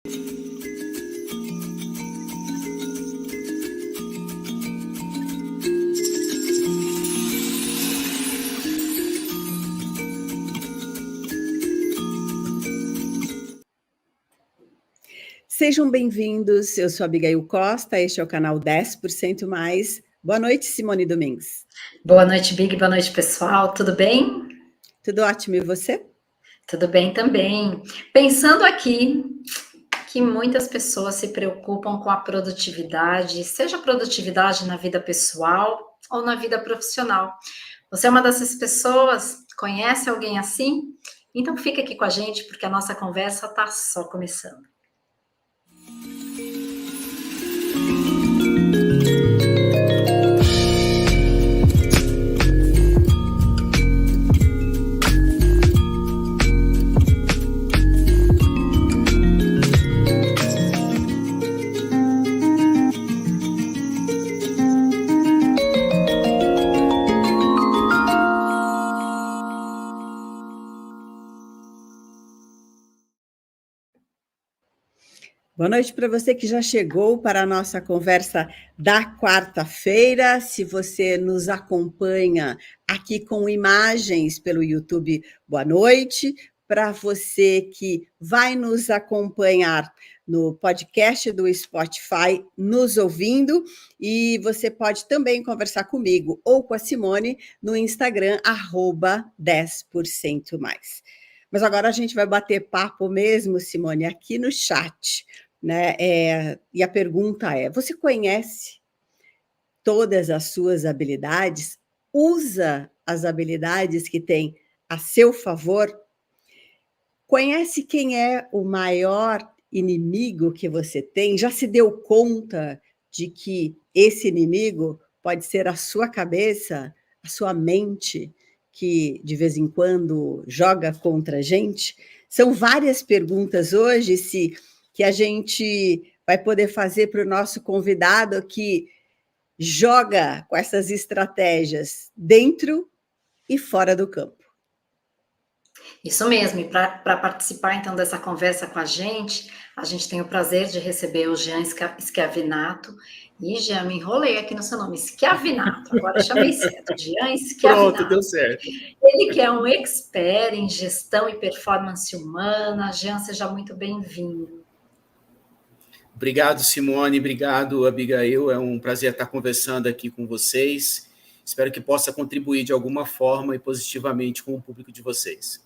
Sejam bem-vindos, eu sou a Abigail Costa, este é o canal 10% Mais. Boa noite, Simone Domingues. Boa noite, Big, boa noite, pessoal, tudo bem? Tudo ótimo, e você? Tudo bem também. Pensando aqui que muitas pessoas se preocupam com a produtividade, seja produtividade na vida pessoal ou na vida profissional. Você é uma dessas pessoas? Conhece alguém assim? Então fica aqui com a gente, porque a nossa conversa está só começando. Boa noite para você que já chegou para a nossa conversa da quarta-feira. Se você nos acompanha aqui com imagens pelo YouTube, boa noite. Para você que vai nos acompanhar no podcast do Spotify, nos ouvindo, e você pode também conversar comigo ou com a Simone no Instagram, @10% mais. Mas agora a gente vai bater papo mesmo, Simone, aqui no chat. Né? E a pergunta é: você conhece todas as suas habilidades? Usa as habilidades que tem a seu favor? Conhece quem é o maior inimigo que você tem? Já se deu conta de que esse inimigo pode ser a sua cabeça, a sua mente, que de vez em quando joga contra a gente? São várias perguntas hoje, que a gente vai poder fazer para o nosso convidado que joga com essas estratégias dentro e fora do campo. Isso mesmo, e para participar então dessa conversa com a gente tem o prazer de receber o Jean Schiavinato. E Jean, me enrolei aqui no seu nome, Schiavinato, agora chamei certo, Jean Schiavinato. Pronto, deu certo. Ele que é um expert em gestão e performance humana. Jean, seja muito bem-vindo. Obrigado, Simone, obrigado, Abigail, é um prazer estar conversando aqui com vocês. Espero que possa contribuir de alguma forma e positivamente com o público de vocês.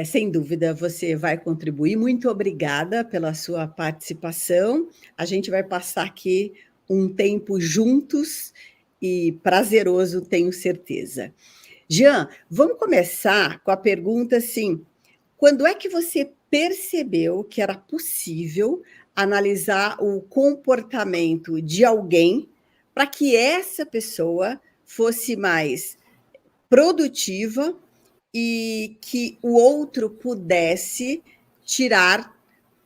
Sem dúvida, você vai contribuir. Muito obrigada pela sua participação. A gente vai passar aqui um tempo juntos e prazeroso, tenho certeza. Jean, vamos começar com a pergunta assim: quando é que você percebeu que era possível analisar o comportamento de alguém para que essa pessoa fosse mais produtiva e que o outro pudesse tirar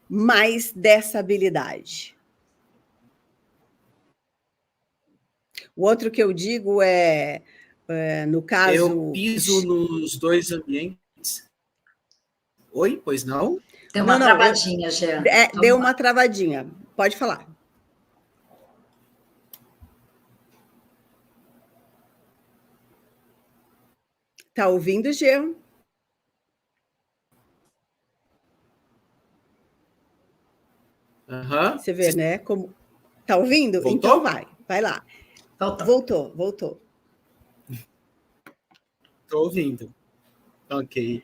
mais dessa habilidade? O outro que eu digo no caso... Eu piso nos dois ambientes. Oi, pois não? Deu uma travadinha, Jean. Deu uma travadinha. Pode falar. Tá ouvindo, Jean? Você vê, né? Como... Tá ouvindo? Voltou? Então vai lá. Voltou. Estou ouvindo. Ok.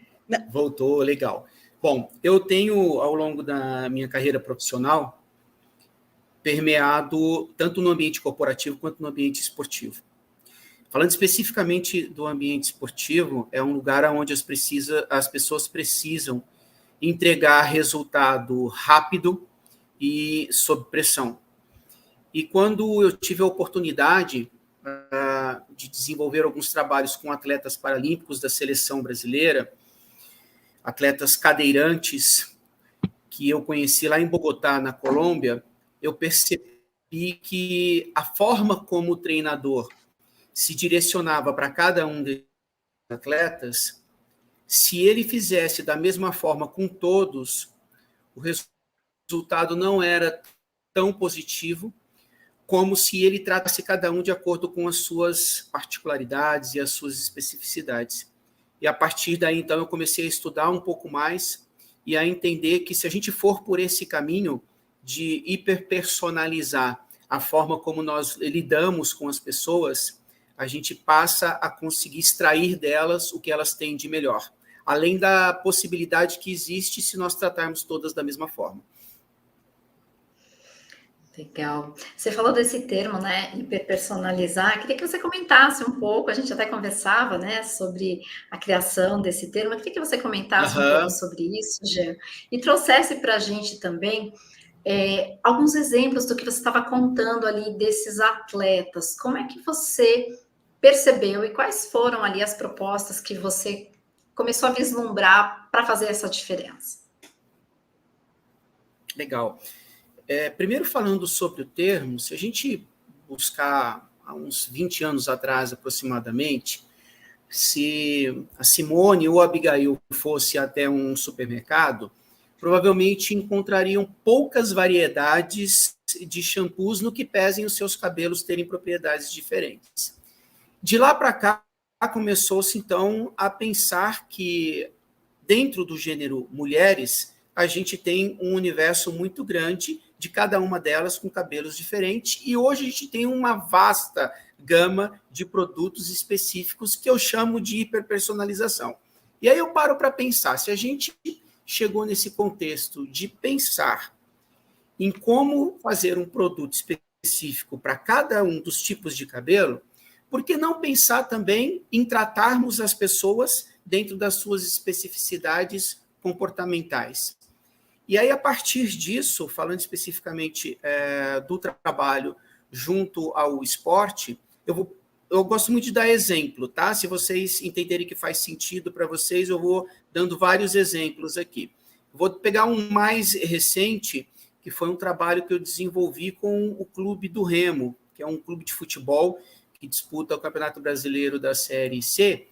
Voltou, legal. Bom, eu tenho, ao longo da minha carreira profissional, permeado tanto no ambiente corporativo quanto no ambiente esportivo. Falando especificamente do ambiente esportivo, é um lugar onde as pessoas precisam entregar resultado rápido e sob pressão. E quando eu tive a oportunidade de desenvolver alguns trabalhos com atletas paralímpicos da seleção brasileira, atletas cadeirantes que eu conheci lá em Bogotá, na Colômbia, eu percebi que a forma como o treinador se direcionava para cada um desses atletas, se ele fizesse da mesma forma com todos, o resultado não era tão positivo, como se ele tratasse cada um de acordo com as suas particularidades e as suas especificidades. E a partir daí, então, eu comecei a estudar um pouco mais e a entender que se a gente for por esse caminho de hiperpersonalizar a forma como nós lidamos com as pessoas, a gente passa a conseguir extrair delas o que elas têm de melhor, além da possibilidade que existe se nós tratarmos todas da mesma forma. Legal. Você falou desse termo, né, hiperpersonalizar. Queria que você comentasse um pouco, a gente até conversava, né, sobre a criação desse termo. Eu queria que você comentasse um pouco sobre isso, Jean, e trouxesse para a gente também alguns exemplos do que você estava contando ali desses atletas. Como é que você percebeu e quais foram ali as propostas que você começou a vislumbrar para fazer essa diferença? Legal. Primeiro, falando sobre o termo, se a gente buscar há uns 20 anos atrás, aproximadamente, se a Simone ou a Abigail fosse até um supermercado, provavelmente encontrariam poucas variedades de shampoos no que pesem os seus cabelos terem propriedades diferentes. De lá para cá, começou-se, então, a pensar que, dentro do gênero mulheres, a gente tem um universo muito grande de cada uma delas com cabelos diferentes, e hoje a gente tem uma vasta gama de produtos específicos que eu chamo de hiperpersonalização. E aí eu paro para pensar, se a gente chegou nesse contexto de pensar em como fazer um produto específico para cada um dos tipos de cabelo, por que não pensar também em tratarmos as pessoas dentro das suas especificidades comportamentais? E aí, a partir disso, falando especificamente do trabalho junto ao esporte, eu gosto muito de dar exemplo, tá? Se vocês entenderem que faz sentido para vocês, eu vou dando vários exemplos aqui. Vou pegar um mais recente, que foi um trabalho que eu desenvolvi com o Clube do Remo, que é um clube de futebol que disputa o Campeonato Brasileiro da Série C,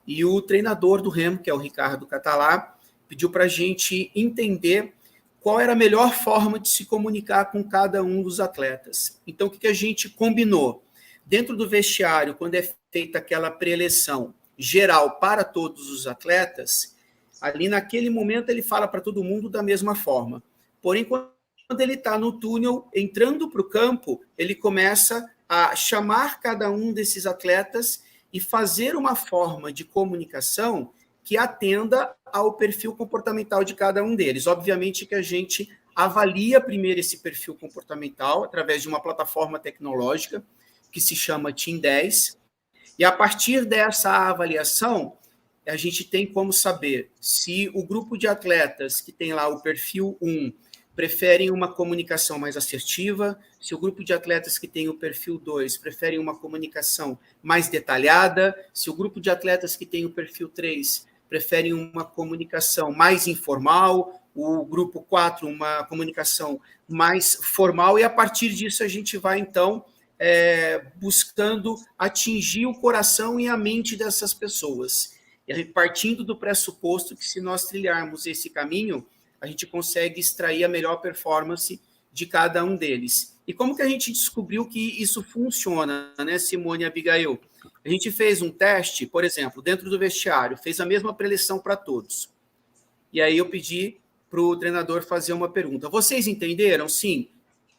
e o treinador do Remo, que é o Ricardo Catalá, pediu para a gente entender qual era a melhor forma de se comunicar com cada um dos atletas. Então, o que a gente combinou? Dentro do vestiário, quando é feita aquela preleção geral para todos os atletas, ali naquele momento ele fala para todo mundo da mesma forma. Porém, quando ele está no túnel, entrando para o campo, ele começa a chamar cada um desses atletas e fazer uma forma de comunicação que atenda ao perfil comportamental de cada um deles. Obviamente que a gente avalia primeiro esse perfil comportamental através de uma plataforma tecnológica que se chama Team 10, e a partir dessa avaliação, a gente tem como saber se o grupo de atletas que tem lá o perfil 1 preferem uma comunicação mais assertiva, se o grupo de atletas que tem o perfil 2 preferem uma comunicação mais detalhada, se o grupo de atletas que tem o perfil 3 preferem uma comunicação mais informal, o grupo 4 uma comunicação mais formal, e a partir disso a gente vai, então, buscando atingir o coração e a mente dessas pessoas. E partindo do pressuposto que, se nós trilharmos esse caminho, a gente consegue extrair a melhor performance de cada um deles. E como que a gente descobriu que isso funciona, né, Simone e Abigail? A gente fez um teste, por exemplo, dentro do vestiário, fez a mesma preleção para todos. E aí eu pedi para o treinador fazer uma pergunta. Vocês entenderam? Sim.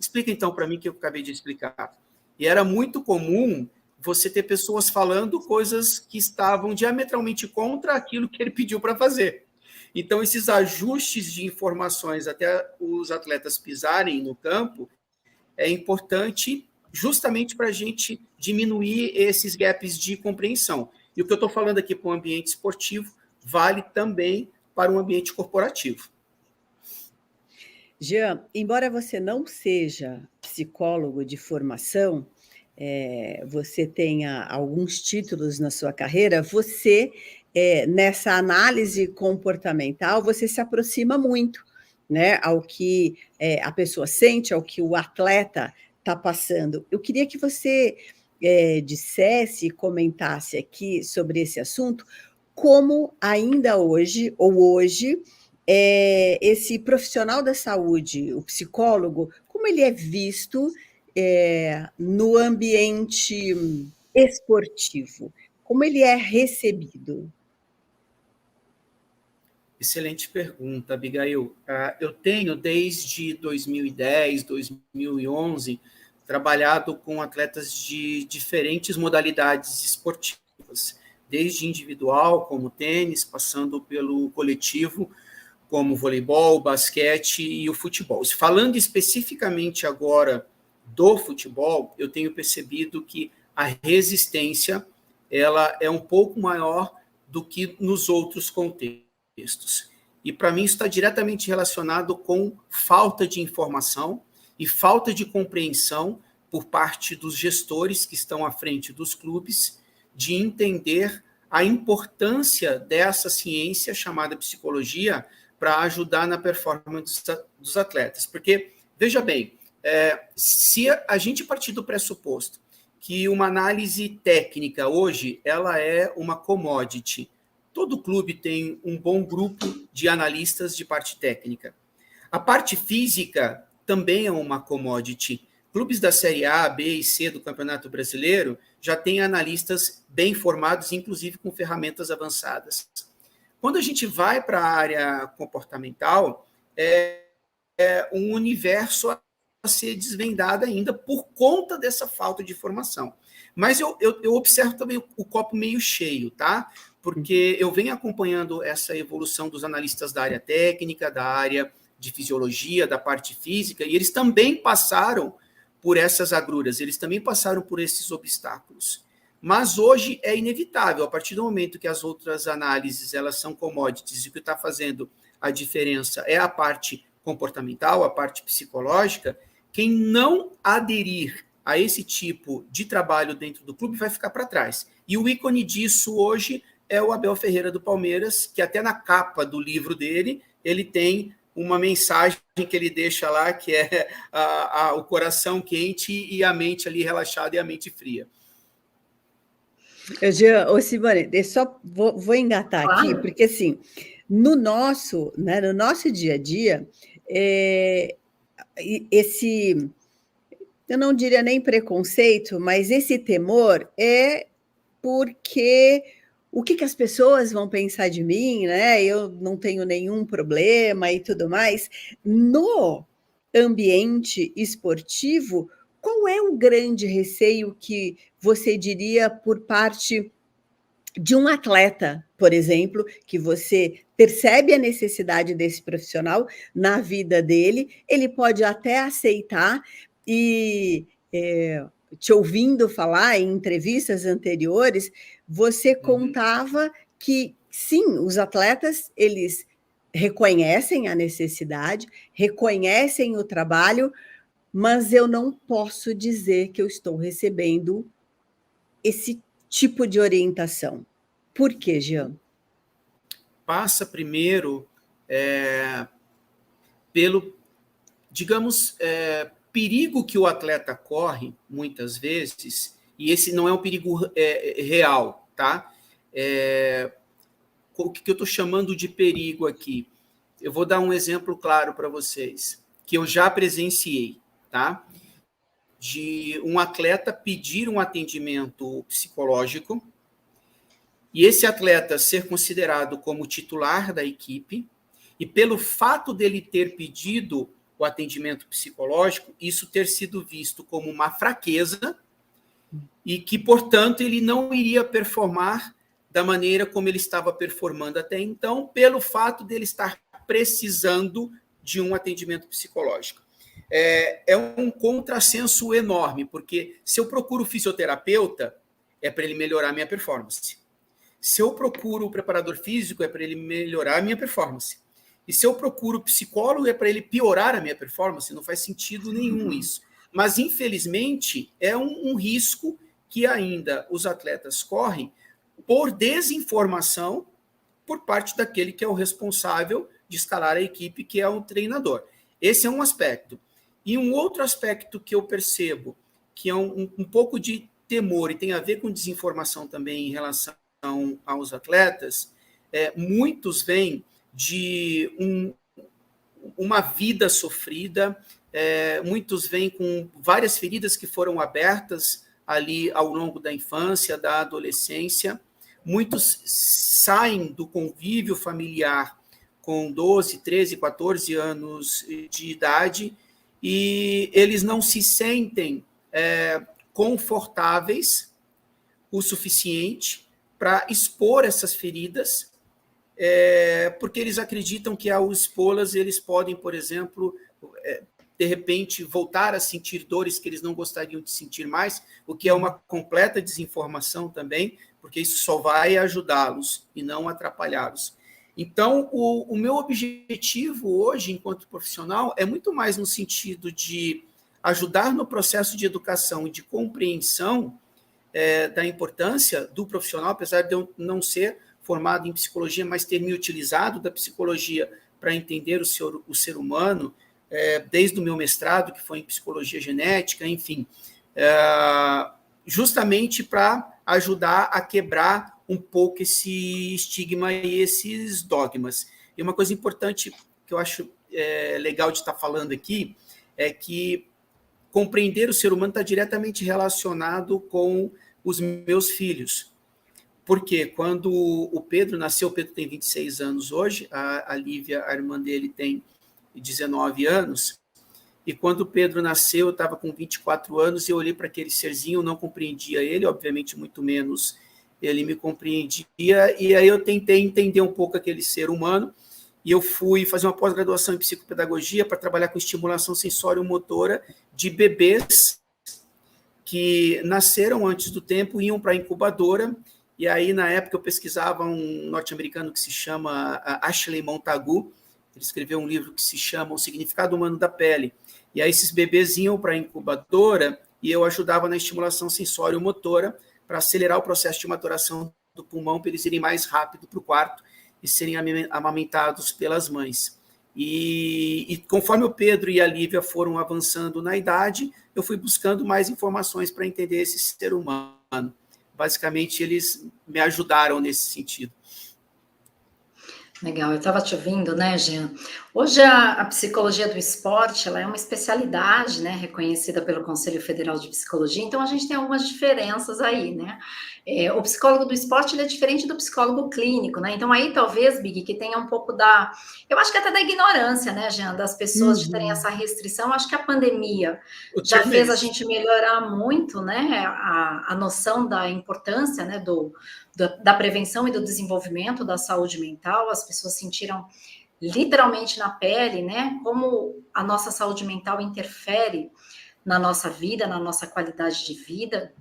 Explica então para mim que eu acabei de explicar. E era muito comum você ter pessoas falando coisas que estavam diametralmente contra aquilo que ele pediu para fazer. Então, esses ajustes de informações até os atletas pisarem no campo é importante justamente para a gente diminuir esses gaps de compreensão. E o que eu estou falando aqui para o ambiente esportivo vale também para o ambiente corporativo. Jean, embora você não seja psicólogo de formação, você tenha alguns títulos na sua carreira, você, nessa análise comportamental, você se aproxima muito, né, ao que a pessoa sente, ao que o atleta está passando. Eu queria que você dissesse e comentasse aqui sobre esse assunto, como ainda hoje, ou hoje, esse profissional da saúde, o psicólogo, como ele é visto no ambiente esportivo? Como ele é recebido? Excelente pergunta, Abigail. Eu tenho, desde 2010, 2011, trabalhado com atletas de diferentes modalidades esportivas, desde individual, como tênis, passando pelo coletivo, como voleibol, basquete e o futebol. Falando especificamente agora do futebol, eu tenho percebido que a resistência ela é um pouco maior do que nos outros contextos. E para mim isso está diretamente relacionado com falta de informação e falta de compreensão por parte dos gestores que estão à frente dos clubes de entender a importância dessa ciência chamada psicologia para ajudar na performance dos atletas. Porque, veja bem, se a gente partir do pressuposto que uma análise técnica hoje ela é uma commodity, todo clube tem um bom grupo de analistas de parte técnica. A parte física também é uma commodity. Clubes da Série A, B e C do Campeonato Brasileiro já têm analistas bem formados, inclusive com ferramentas avançadas. Quando a gente vai para a área comportamental, é um universo a ser desvendado ainda por conta dessa falta de formação. Mas eu observo também o copo meio cheio, tá? Porque eu venho acompanhando essa evolução dos analistas da área técnica, da área de fisiologia, da parte física, e eles também passaram por essas agruras, eles também passaram por esses obstáculos. Mas hoje é inevitável, a partir do momento que as outras análises elas são commodities, e o que está fazendo a diferença é a parte comportamental, a parte psicológica, quem não aderir a esse tipo de trabalho dentro do clube vai ficar para trás. E o ícone disso hoje é o Abel Ferreira do Palmeiras, que até na capa do livro dele, ele tem uma mensagem que ele deixa lá, que é o coração quente e a mente ali relaxada e a mente fria. Jean, Simone, eu só vou engatar aqui, porque assim, no nosso dia a dia, eu não diria nem preconceito, mas esse temor é porque o que as pessoas vão pensar de mim, né? Eu não tenho nenhum problema e tudo mais. No ambiente esportivo, qual é o grande receio que você diria por parte de um atleta, por exemplo, que você percebe a necessidade desse profissional na vida dele, ele pode até aceitar e te ouvindo falar em entrevistas anteriores, você contava que sim, os atletas eles reconhecem a necessidade, reconhecem o trabalho, mas eu não posso dizer que eu estou recebendo esse tipo de orientação. Por quê, Jean? Passa primeiro pelo, digamos, perigo que o atleta corre, muitas vezes, e esse não é um perigo real, tá? O que eu estou chamando de perigo aqui? Eu vou dar um exemplo claro para vocês, que eu já presenciei, tá? De um atleta pedir um atendimento psicológico e esse atleta ser considerado como titular da equipe e pelo fato dele ter pedido o atendimento psicológico, isso ter sido visto como uma fraqueza e que, portanto, ele não iria performar da maneira como ele estava performando até então, pelo fato dele estar precisando de um atendimento psicológico. É um contrassenso enorme, porque se eu procuro fisioterapeuta, é para ele melhorar a minha performance. Se eu procuro o preparador físico, é para ele melhorar a minha performance. E se eu procuro psicólogo, é para ele piorar a minha performance. Não faz sentido nenhum isso. Mas, infelizmente, é um risco que ainda os atletas correm por desinformação por parte daquele que é o responsável de escalar a equipe, que é o treinador. Esse é um aspecto. E um outro aspecto que eu percebo, que é um pouco de temor e tem a ver com desinformação também em relação aos atletas, muitos vêm de uma vida sofrida. Muitos vêm com várias feridas que foram abertas ali ao longo da infância, da adolescência. Muitos saem do convívio familiar com 12, 13, 14 anos de idade e eles não se sentem confortáveis o suficiente para expor essas feridas, porque eles acreditam que ao expô-las eles podem, por exemplo, de repente voltar a sentir dores que eles não gostariam de sentir mais, o que é uma completa desinformação também, porque isso só vai ajudá-los e não atrapalhá-los. Então, o meu objetivo hoje, enquanto profissional, é muito mais no sentido de ajudar no processo de educação e de compreensão da importância do profissional, apesar de eu não ser formado em psicologia, mas ter me utilizado da psicologia para entender o ser humano, desde o meu mestrado, que foi em psicologia genética, enfim, justamente para ajudar a quebrar um pouco esse estigma e esses dogmas. E uma coisa importante que eu acho legal de estar falando aqui é que compreender o ser humano está diretamente relacionado com os meus filhos. Porque quando o Pedro nasceu, o Pedro tem 26 anos hoje, a Lívia, a irmã dele, tem 19 anos, e quando o Pedro nasceu, eu estava com 24 anos, e eu olhei para aquele serzinho, eu não compreendia ele, obviamente muito menos ele me compreendia, e aí eu tentei entender um pouco aquele ser humano, e eu fui fazer uma pós-graduação em psicopedagogia para trabalhar com estimulação sensório-motora de bebês que nasceram antes do tempo, iam para a incubadora, e aí na época eu pesquisava um norte-americano que se chama Ashley Montagu, ele escreveu um livro que se chama O Significado Humano da Pele, e aí esses bebês iam para a incubadora e eu ajudava na estimulação sensório-motora para acelerar o processo de maturação do pulmão, para eles irem mais rápido para o quarto e serem amamentados pelas mães. E conforme o Pedro e a Lívia foram avançando na idade, eu fui buscando mais informações para entender esse ser humano. Basicamente, eles me ajudaram nesse sentido. Legal, eu estava te ouvindo, né, Jean? Hoje a psicologia do esporte, ela é uma especialidade, né, reconhecida pelo Conselho Federal de Psicologia, então a gente tem algumas diferenças aí, né? O psicólogo do esporte, ele é diferente do psicólogo clínico, né? Então aí talvez, Big, que tenha um pouco eu acho que até da ignorância, né, Jean, das pessoas de terem essa restrição. Eu acho que a pandemia já fez a gente melhorar muito, né, a noção da importância, né, da prevenção e do desenvolvimento da saúde mental. As pessoas sentiram literalmente na pele, né, como a nossa saúde mental interfere na nossa vida, na nossa qualidade de vida.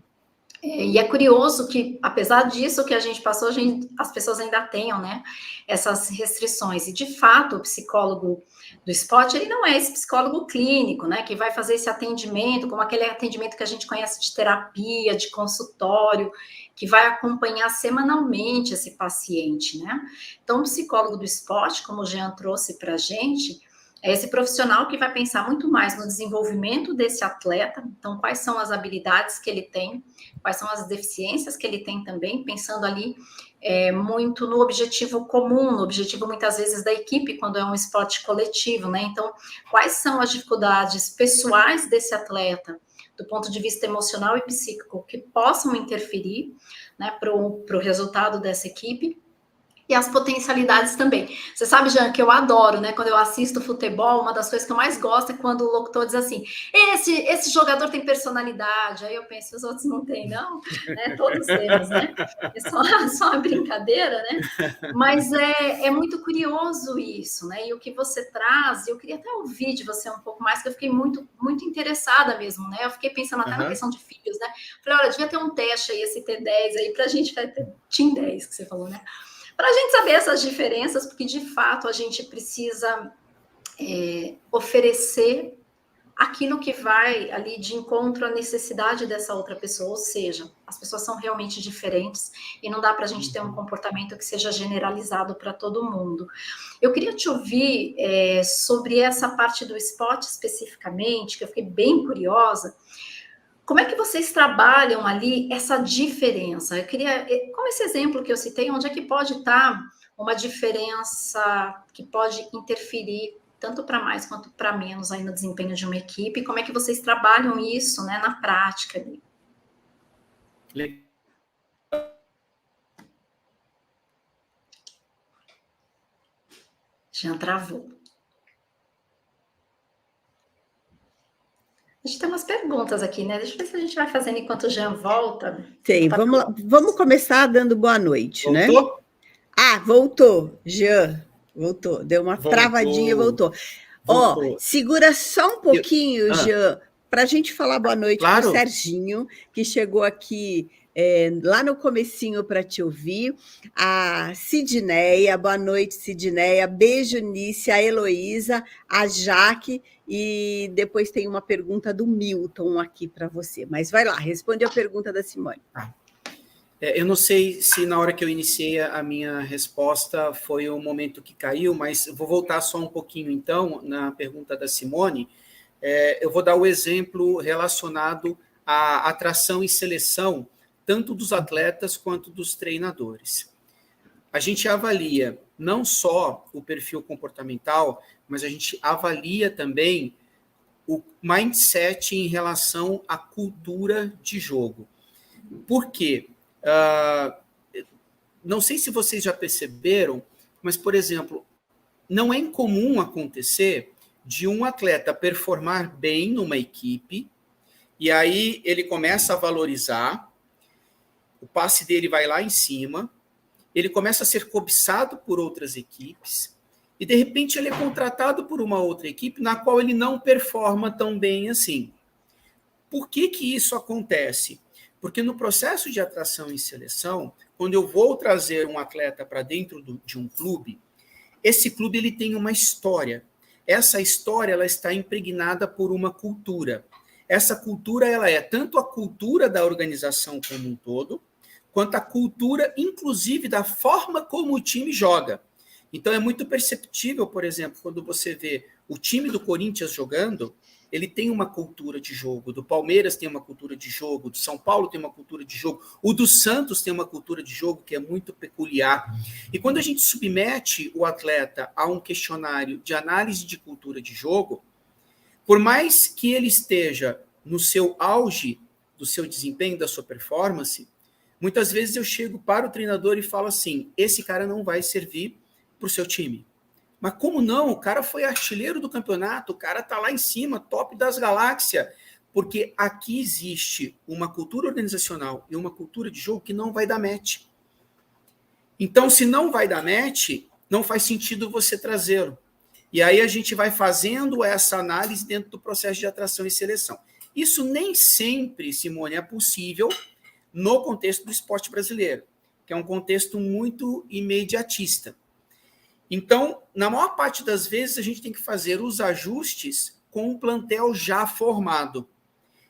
E é curioso que, apesar disso que a gente passou, as pessoas ainda tenham, né, essas restrições. E, de fato, o psicólogo do esporte, ele não é esse psicólogo clínico, né, que vai fazer esse atendimento, como aquele atendimento que a gente conhece de terapia, de consultório, que vai acompanhar semanalmente esse paciente, né? Então, o psicólogo do esporte, como o Jean trouxe para a gente, é esse profissional que vai pensar muito mais no desenvolvimento desse atleta, então quais são as habilidades que ele tem, quais são as deficiências que ele tem também, pensando ali muito no objetivo comum, no objetivo muitas vezes da equipe, quando é um esporte coletivo, né? Então, quais são as dificuldades pessoais desse atleta, do ponto de vista emocional e psíquico, que possam interferir, né, para o resultado dessa equipe, e as potencialidades também. Você sabe, Jean, que eu adoro, né? Quando eu assisto futebol, uma das coisas que eu mais gosto é quando o locutor diz assim: esse jogador tem personalidade. Aí eu penso, os outros não têm, não? Né? Todos temos, né? É só uma brincadeira, né? Mas é muito curioso isso, né? E o que você traz, eu queria até ouvir de você um pouco mais, que eu fiquei muito, muito interessada mesmo, né? Eu fiquei pensando até na questão de filhos, né? Falei, olha, devia ter um teste aí, esse T10 aí, pra gente, Team 10, que você falou, né? Para a gente saber essas diferenças, porque de fato a gente precisa oferecer aquilo que vai ali de encontro à necessidade dessa outra pessoa, ou seja, as pessoas são realmente diferentes e não dá para a gente ter um comportamento que seja generalizado para todo mundo. Eu queria te ouvir sobre essa parte do esporte especificamente, que eu fiquei bem curiosa. Como é que vocês trabalham ali essa diferença? Eu queria, como esse exemplo que eu citei, onde é que pode estar uma diferença que pode interferir tanto para mais quanto para menos aí no desempenho de uma equipe? Como é que vocês trabalham isso, né, na prática ali? Já travou. A gente tem umas perguntas aqui, né? Deixa eu ver se a gente vai fazendo enquanto o Jean volta. Tem, Tá vamos lá. Vamos começar dando boa noite, né? Voltou? Ah, voltou, Jean. Voltou. Deu uma travadinha e voltou. Ó, segura só um pouquinho, Jean, para a gente falar boa noite para o Serginho, que chegou aqui lá no comecinho para te ouvir. A Sidneia, boa noite, Sidneia. Beijo, Nícia, a Heloísa, a Jaque, e depois tem uma pergunta do Milton aqui para você. Mas vai lá, responde a pergunta da Simone. Eu não sei se na hora que eu iniciei a minha resposta foi o momento que caiu, mas vou voltar só um pouquinho, então, na pergunta da Simone. Eu vou dar o exemplo relacionado à atração e seleção, tanto dos atletas quanto dos treinadores. A gente avalia não só o perfil comportamental, mas a gente avalia também o mindset em relação à cultura de jogo. Por quê? Não sei se vocês já perceberam, mas, por exemplo, não é incomum acontecer de um atleta performar bem numa equipe, e aí ele começa a valorizar, o passe dele vai lá em cima, ele começa a ser cobiçado por outras equipes, e de repente ele é contratado por uma outra equipe na qual ele não performa tão bem assim. Por que que isso acontece? Porque no processo de atração e seleção, quando eu vou trazer um atleta para dentro de um clube, esse clube ele tem uma história. Essa história ela está impregnada por uma cultura. Essa cultura ela é tanto a cultura da organização como um todo, quanto a cultura, inclusive, da forma como o time joga. Então, é muito perceptível, por exemplo, quando você vê o time do Corinthians jogando, ele tem uma cultura de jogo, do Palmeiras tem uma cultura de jogo, do São Paulo tem uma cultura de jogo, o do Santos tem uma cultura de jogo que é muito peculiar. E quando a gente submete o atleta a um questionário de análise de cultura de jogo, por mais que ele esteja no seu auge do seu desempenho, da sua performance, muitas vezes eu chego para o treinador e falo assim, esse cara não vai servir para o seu time. Mas como não? O cara foi artilheiro do campeonato, o cara está lá em cima, top das galáxias, porque aqui existe uma cultura organizacional e uma cultura de jogo que não vai dar match. Então, se não vai dar match, não faz sentido você trazê-lo. E aí a gente vai fazendo essa análise dentro do processo de atração e seleção. Isso nem sempre, Simone, é possível no contexto do esporte brasileiro, que é um contexto muito imediatista. Então, na maior parte das vezes, a gente tem que fazer os ajustes com um plantel já formado.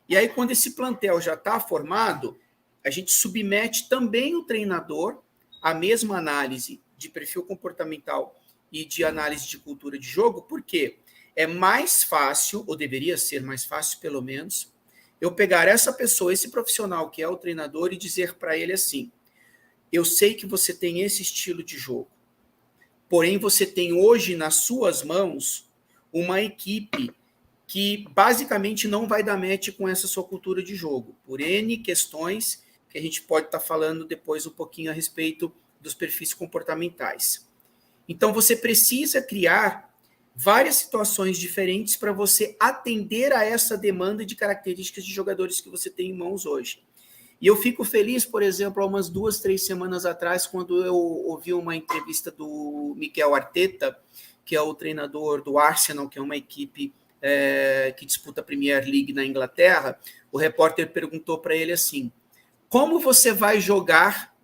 E aí, quando esse plantel já está formado, a gente submete também o treinador à mesma análise de perfil comportamental e de análise de cultura de jogo, porque é mais fácil, ou deveria ser mais fácil, pelo menos, eu pegar essa pessoa, esse profissional que é o treinador, e dizer para ele assim, eu sei que você tem esse estilo de jogo, porém, você tem hoje nas suas mãos uma equipe que basicamente não vai dar match com essa sua cultura de jogo, por N questões que a gente pode estar falando depois um pouquinho a respeito dos perfis comportamentais. Então, você precisa criar várias situações diferentes para você atender a essa demanda de características de jogadores que você tem em mãos hoje. E eu fico feliz, por exemplo, há umas 2, 3 semanas atrás, quando eu ouvi uma entrevista do Mikel Arteta, que é o treinador do Arsenal, que é uma equipe que disputa a Premier League na Inglaterra. O repórter perguntou para ele assim, como você vai jogar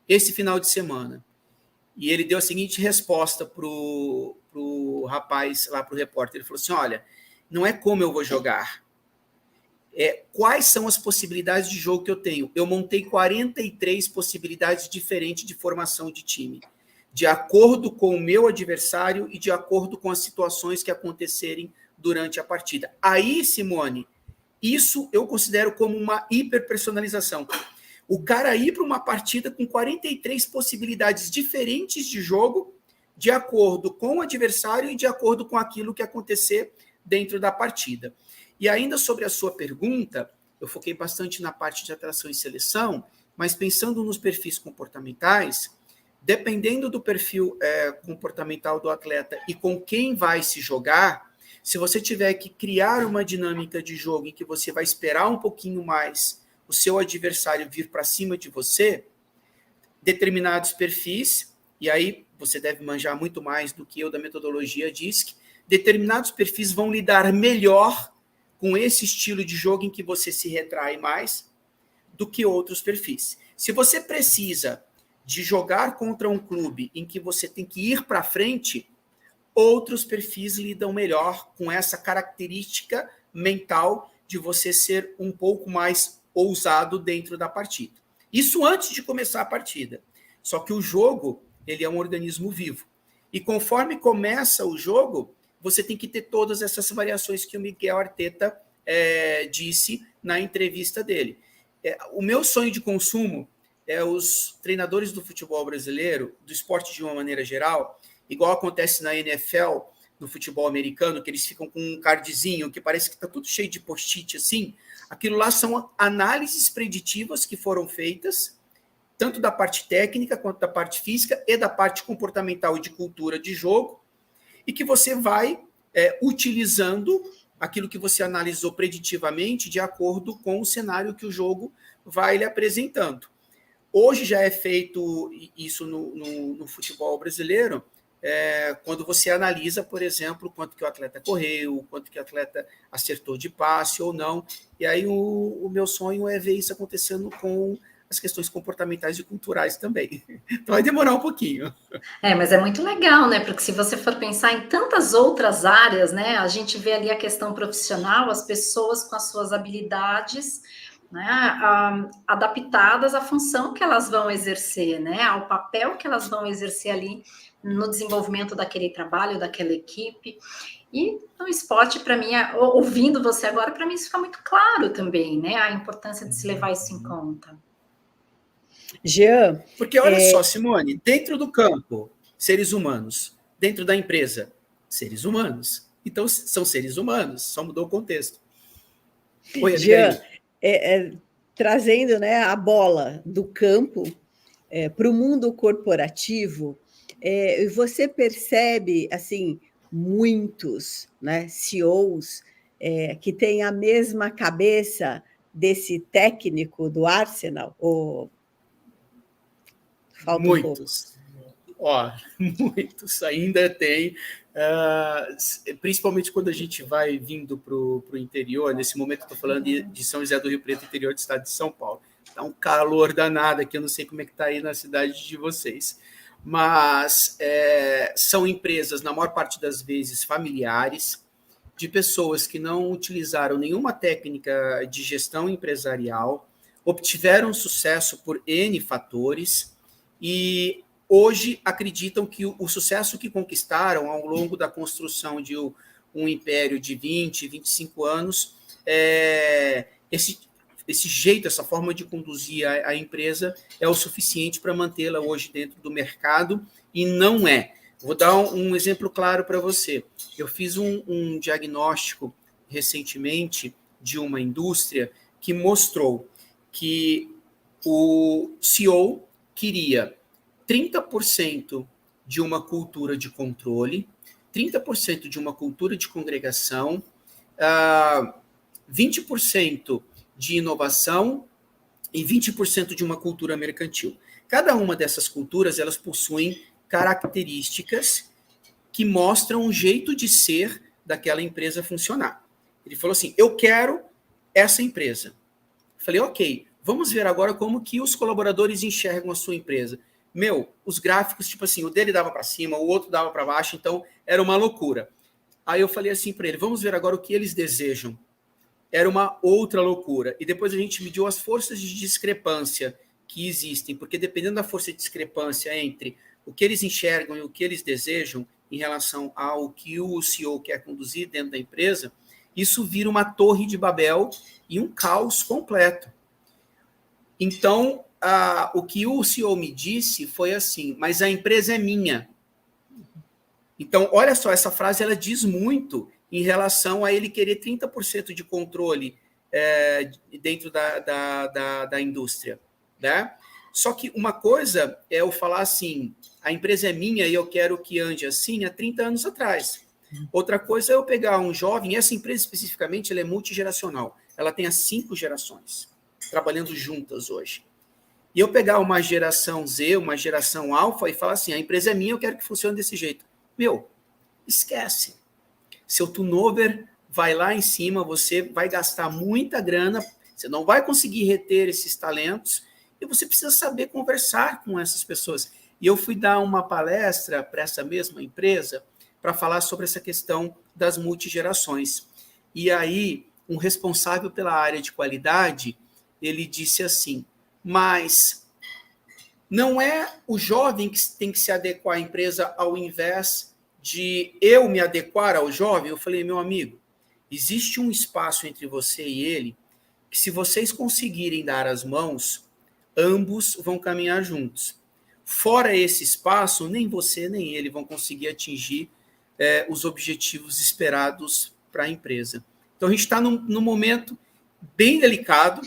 esse final de semana? E ele deu a seguinte resposta para o rapaz, lá para o repórter. Ele falou assim, olha, não é como eu vou jogar, quais são as possibilidades de jogo que eu tenho? Eu montei 43 possibilidades diferentes de formação de time, de acordo com o meu adversário e de acordo com as situações que acontecerem durante a partida. Aí, Simone, isso eu considero como uma hiperpersonalização. O cara ir para uma partida com 43 possibilidades diferentes de jogo, de acordo com o adversário e de acordo com aquilo que acontecer dentro da partida. E ainda sobre a sua pergunta, eu foquei bastante na parte de atração e seleção, mas pensando nos perfis comportamentais, dependendo do perfil comportamental do atleta e com quem vai se jogar, se você tiver que criar uma dinâmica de jogo em que você vai esperar um pouquinho mais o seu adversário vir para cima de você, determinados perfis, e aí você deve manjar muito mais do que eu da metodologia DISC, determinados perfis vão lidar melhor com esse estilo de jogo em que você se retrai mais do que outros perfis. Se você precisa de jogar contra um clube em que você tem que ir para frente, outros perfis lidam melhor com essa característica mental de você ser um pouco mais ousado dentro da partida. Isso antes de começar a partida. Só que o jogo, ele é um organismo vivo. E conforme começa o jogo, você tem que ter todas essas variações que o Miguel Arteta disse na entrevista dele. O meu sonho de consumo é os treinadores do futebol brasileiro, do esporte de uma maneira geral, igual acontece na NFL, no futebol americano, que eles ficam com um cardzinho que parece que está tudo cheio de post-it assim. Aquilo lá são análises preditivas que foram feitas, tanto da parte técnica quanto da parte física e da parte comportamental e de cultura de jogo, e que você vai utilizando aquilo que você analisou preditivamente de acordo com o cenário que o jogo vai lhe apresentando. Hoje já é feito isso no futebol brasileiro, quando você analisa, por exemplo, quanto que o atleta correu, quanto que o atleta acertou de passe ou não. E aí o meu sonho é ver isso acontecendo com as questões comportamentais e culturais também. Então vai demorar um pouquinho. Mas é muito legal, né? Porque se você for pensar em tantas outras áreas, né? A gente vê ali a questão profissional, as pessoas com as suas habilidades, né, adaptadas à função que elas vão exercer, né? Ao papel que elas vão exercer ali no desenvolvimento daquele trabalho, daquela equipe. E no esporte, para mim, ouvindo você agora, para mim isso fica muito claro também, né? A importância de se levar isso em conta. Jean. Porque olha só, Simone, dentro do campo, seres humanos. Dentro da empresa, seres humanos. Então, são seres humanos, só mudou o contexto. Oi, Jean, trazendo, né, a bola do campo para o mundo corporativo, você percebe, assim, muitos, né, CEOs que têm a mesma cabeça desse técnico do Arsenal? Ou falta muitos. Muitos ainda tem, principalmente quando a gente vai vindo para o interior. Nesse momento, estou falando de São José do Rio Preto, interior do estado de São Paulo. Está um calor danado aqui, eu não sei como é que está aí na cidade de vocês. Mas são empresas, na maior parte das vezes, familiares, de pessoas que não utilizaram nenhuma técnica de gestão empresarial, obtiveram sucesso por N fatores e hoje acreditam que o sucesso que conquistaram ao longo da construção de um império de 20, 25 anos, esse jeito, essa forma de conduzir a empresa é o suficiente para mantê-la hoje dentro do mercado, e não é. Vou dar um exemplo claro para você. Eu fiz um diagnóstico recentemente de uma indústria que mostrou que o CEO queria 30% de uma cultura de controle, 30% de uma cultura de congregação, 20% de inovação e 20% de uma cultura mercantil. Cada uma dessas culturas, elas possuem características que mostram um jeito de ser daquela empresa funcionar. Ele falou assim, eu quero essa empresa. Eu falei, ok, vamos ver agora como que os colaboradores enxergam a sua empresa. Os gráficos, tipo assim, o dele dava para cima, o outro dava para baixo, então era uma loucura. Aí eu falei assim para ele, vamos ver agora o que eles desejam. Era uma outra loucura. E depois a gente mediu as forças de discrepância que existem, porque dependendo da força de discrepância entre o que eles enxergam e o que eles desejam em relação ao que o CEO quer conduzir dentro da empresa, isso vira uma torre de Babel e um caos completo. Então, o que o CEO me disse foi assim, mas a empresa é minha. Então, olha só, essa frase ela diz muito em relação a ele querer 30% de controle dentro da indústria, né? Só que uma coisa é eu falar assim, a empresa é minha e eu quero que ande assim há 30 anos atrás. Outra coisa é eu pegar um jovem, essa empresa especificamente ela é multigeracional, ela tem as 5 gerações trabalhando juntas hoje. E eu pegar uma geração Z, uma geração alfa e falar assim, a empresa é minha, eu quero que funcione desse jeito. Meu, esquece. Seu turnover vai lá em cima, você vai gastar muita grana, você não vai conseguir reter esses talentos e você precisa saber conversar com essas pessoas. E eu fui dar uma palestra para essa mesma empresa para falar sobre essa questão das multigerações. E aí, um responsável pela área de qualidade, ele disse assim, mas não é o jovem que tem que se adequar à empresa ao invés de eu me adequar ao jovem? Eu falei, meu amigo, existe um espaço entre você e ele que se vocês conseguirem dar as mãos, ambos vão caminhar juntos. Fora esse espaço, nem você nem ele vão conseguir atingir os objetivos esperados para a empresa. Então, a gente está num momento bem delicado,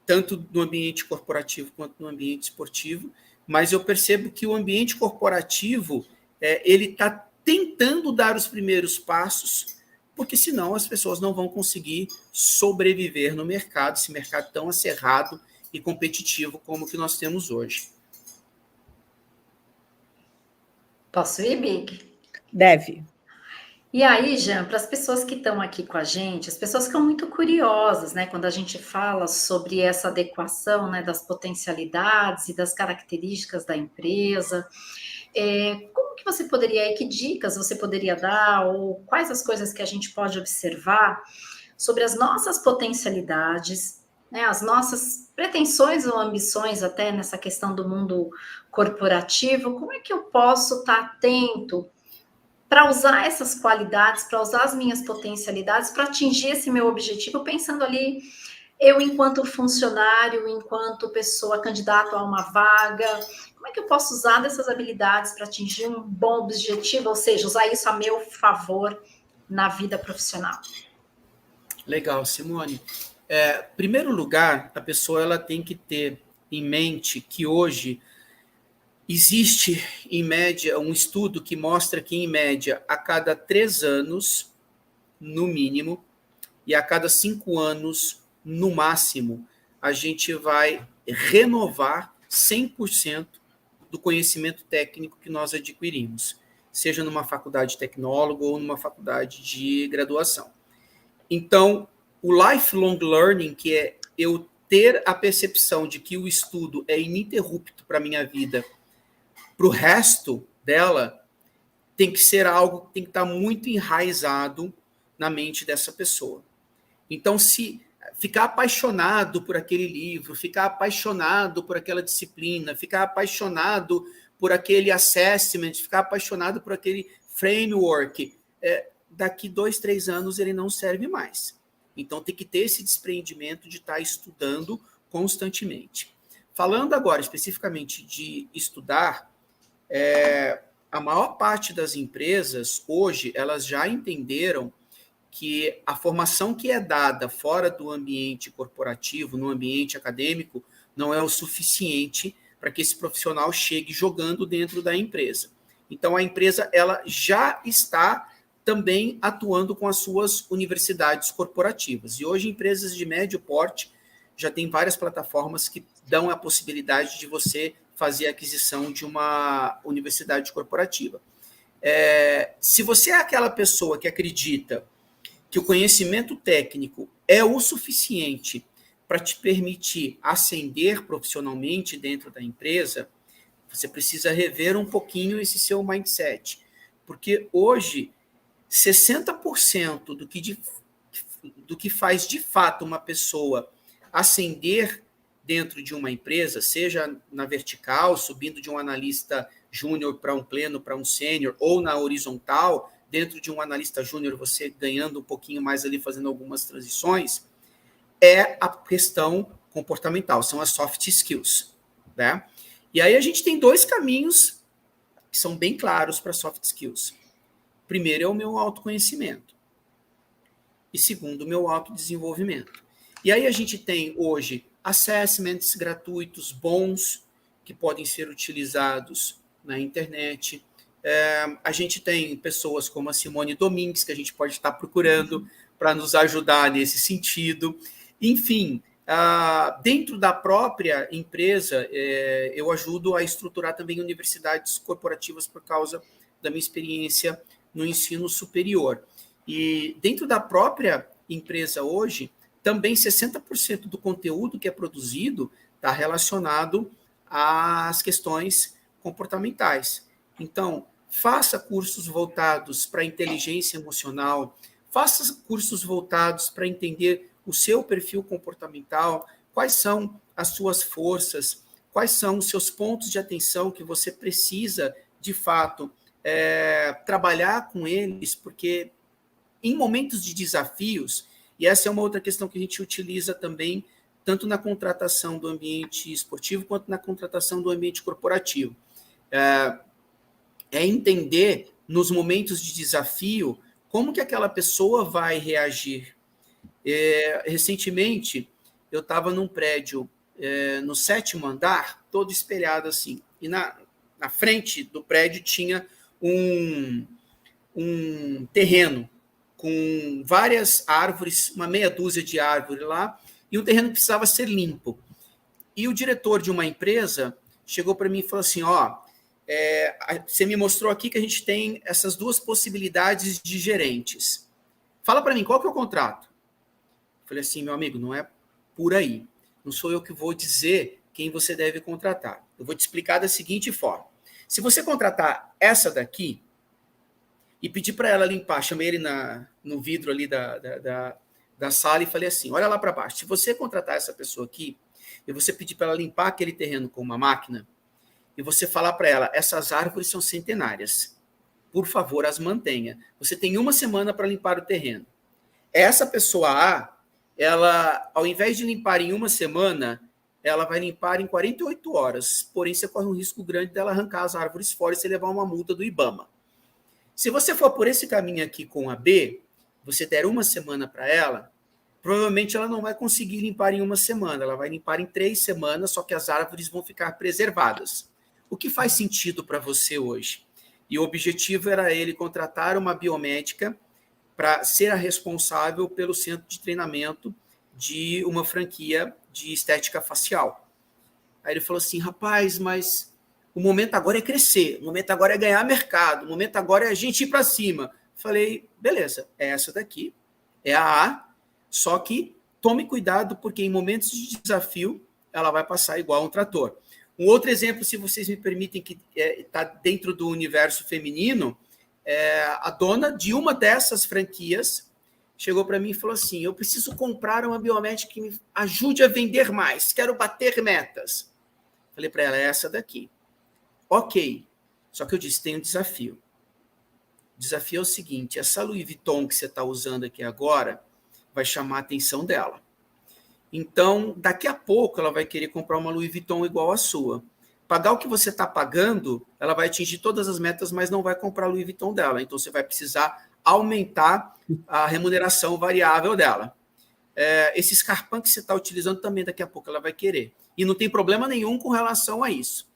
tanto no ambiente corporativo quanto no ambiente esportivo, mas eu percebo que o ambiente corporativo ele está tentando dar os primeiros passos, porque senão as pessoas não vão conseguir sobreviver no mercado, esse mercado tão acerrado e competitivo como o que nós temos hoje. Posso ir, Big? Deve. E aí, Jean, para as pessoas que estão aqui com a gente, as pessoas ficam muito curiosas, né, quando a gente fala sobre essa adequação, né, das potencialidades e das características da empresa. Como que você poderia, que dicas você poderia dar, ou quais as coisas que a gente pode observar sobre as nossas potencialidades, né, as nossas pretensões ou ambições até nessa questão do mundo corporativo? Como é que eu posso estar atento para usar essas qualidades, para usar as minhas potencialidades, para atingir esse meu objetivo, pensando ali, eu enquanto funcionário, enquanto pessoa candidata a uma vaga, como é que eu posso usar dessas habilidades para atingir um bom objetivo, ou seja, usar isso a meu favor na vida profissional? Legal, Simone. Primeiro lugar, a pessoa ela tem que ter em mente que hoje existe, em média, um estudo que mostra que, em média, a cada 3 anos, no mínimo, e a cada 5 anos, no máximo, a gente vai renovar 100% do conhecimento técnico que nós adquirimos, seja numa faculdade de tecnólogo ou numa faculdade de graduação. Então, o lifelong learning, que é eu ter a percepção de que o estudo é ininterrupto para a minha vida, para o resto dela, tem que ser algo que tem que estar muito enraizado na mente dessa pessoa. Então, se ficar apaixonado por aquele livro, ficar apaixonado por aquela disciplina, ficar apaixonado por aquele assessment, ficar apaixonado por aquele framework, daqui 2, 3 anos ele não serve mais. Então, tem que ter esse desprendimento de estar estudando constantemente. Falando agora especificamente de estudar, a maior parte das empresas, hoje, elas já entenderam que a formação que é dada fora do ambiente corporativo, no ambiente acadêmico, não é o suficiente para que esse profissional chegue jogando dentro da empresa. Então, a empresa ela já está também atuando com as suas universidades corporativas. E hoje, empresas de médio porte já tem várias plataformas que dão a possibilidade de você fazer a aquisição de uma universidade corporativa. Se você é aquela pessoa que acredita que o conhecimento técnico é o suficiente para te permitir ascender profissionalmente dentro da empresa, você precisa rever um pouquinho esse seu mindset. Porque hoje, 60% do que faz de fato uma pessoa ascender dentro de uma empresa, seja na vertical, subindo de um analista júnior para um pleno, para um sênior, ou na horizontal, dentro de um analista júnior, você ganhando um pouquinho mais ali, fazendo algumas transições, é a questão comportamental, são as soft skills, né? E aí a gente tem 2 caminhos que são bem claros para soft skills. Primeiro é o meu autoconhecimento. E segundo, o meu autodesenvolvimento. E aí a gente tem hoje assessments gratuitos, bons, que podem ser utilizados na internet. A gente tem pessoas como a Simone Domingues, que a gente pode estar procurando para nos ajudar nesse sentido. Enfim, dentro da própria empresa, eu ajudo a estruturar também universidades corporativas por causa da minha experiência no ensino superior. E dentro da própria empresa hoje, também 60% do conteúdo que é produzido está relacionado às questões comportamentais. Então, faça cursos voltados para a inteligência emocional, faça cursos voltados para entender o seu perfil comportamental, quais são as suas forças, quais são os seus pontos de atenção que você precisa, de fato, trabalhar com eles, porque em momentos de desafios, e essa é uma outra questão que a gente utiliza também, tanto na contratação do ambiente esportivo, quanto na contratação do ambiente corporativo. É entender, nos momentos de desafio, como que aquela pessoa vai reagir. Recentemente, eu estava num prédio no 7º andar, todo espelhado assim, e na frente do prédio tinha um terreno com várias árvores, uma meia dúzia de árvores lá, e o terreno precisava ser limpo. E o diretor de uma empresa chegou para mim e falou assim, você me mostrou aqui que a gente tem essas 2 possibilidades de gerentes. Fala para mim, qual que é o contrato? Eu falei assim, meu amigo, não é por aí. Não sou eu que vou dizer quem você deve contratar. Eu vou te explicar da seguinte forma. Se você contratar essa daqui e pedir para ela limpar, chamei ele no vidro ali da sala e falei assim, olha lá para baixo, se você contratar essa pessoa aqui e você pedir para ela limpar aquele terreno com uma máquina e você falar para ela, essas árvores são centenárias, por favor, as mantenha. Você tem 1 semana para limpar o terreno. Essa pessoa A, ela, ao invés de limpar em 1 semana, ela vai limpar em 48 horas. Porém, você corre um risco grande dela arrancar as árvores fora e você levar uma multa do IBAMA. Se você for por esse caminho aqui com a B, você der 1 semana para ela, provavelmente ela não vai conseguir limpar em 1 semana, ela vai limpar em 3 semanas, só que as árvores vão ficar preservadas. O que faz sentido para você hoje? E o objetivo era ele contratar uma biomédica para ser a responsável pelo centro de treinamento de uma franquia de estética facial. Aí ele falou assim, rapaz, mas o momento agora é crescer, o momento agora é ganhar mercado, o momento agora é a gente ir para cima. Falei, beleza, é essa daqui, é a A, só que tome cuidado, porque em momentos de desafio, ela vai passar igual um trator. Um outro exemplo, se vocês me permitem, que está dentro do universo feminino, a dona de uma dessas franquias chegou para mim e falou assim, eu preciso comprar uma biomédica que me ajude a vender mais, quero bater metas. Falei para ela, é essa daqui. Ok, só que eu disse, tem um desafio. O desafio é o seguinte, essa Louis Vuitton que você está usando aqui agora vai chamar a atenção dela. Então, daqui a pouco ela vai querer comprar uma Louis Vuitton igual a sua. Pagar o que você está pagando, ela vai atingir todas as metas, mas não vai comprar a Louis Vuitton dela. Então, você vai precisar aumentar a remuneração variável dela. Esse escarpão que você está utilizando também, daqui a pouco ela vai querer. E não tem problema nenhum com relação a isso.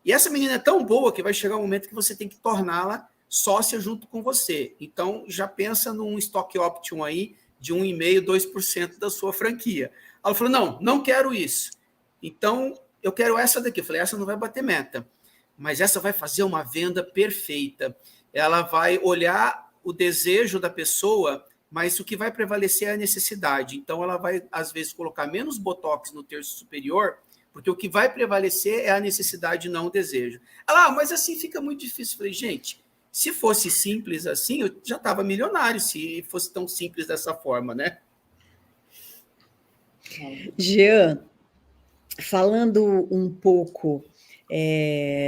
E essa menina é tão boa que vai chegar um momento que você tem que torná-la sócia junto com você. Então, já pensa num stock option aí de 1,5%, 2% da sua franquia. Ela falou, não quero isso. Então, eu quero essa daqui. Eu falei, essa não vai bater meta, mas essa vai fazer uma venda perfeita. Ela vai olhar o desejo da pessoa, mas o que vai prevalecer é a necessidade. Então, ela vai, às vezes, colocar menos botox no terço superior, porque o que vai prevalecer é a necessidade, não o desejo. Ela, mas assim fica muito difícil. Eu falei, gente, se fosse simples assim, eu já estava milionário, se fosse tão simples dessa forma, né? Jean, falando um pouco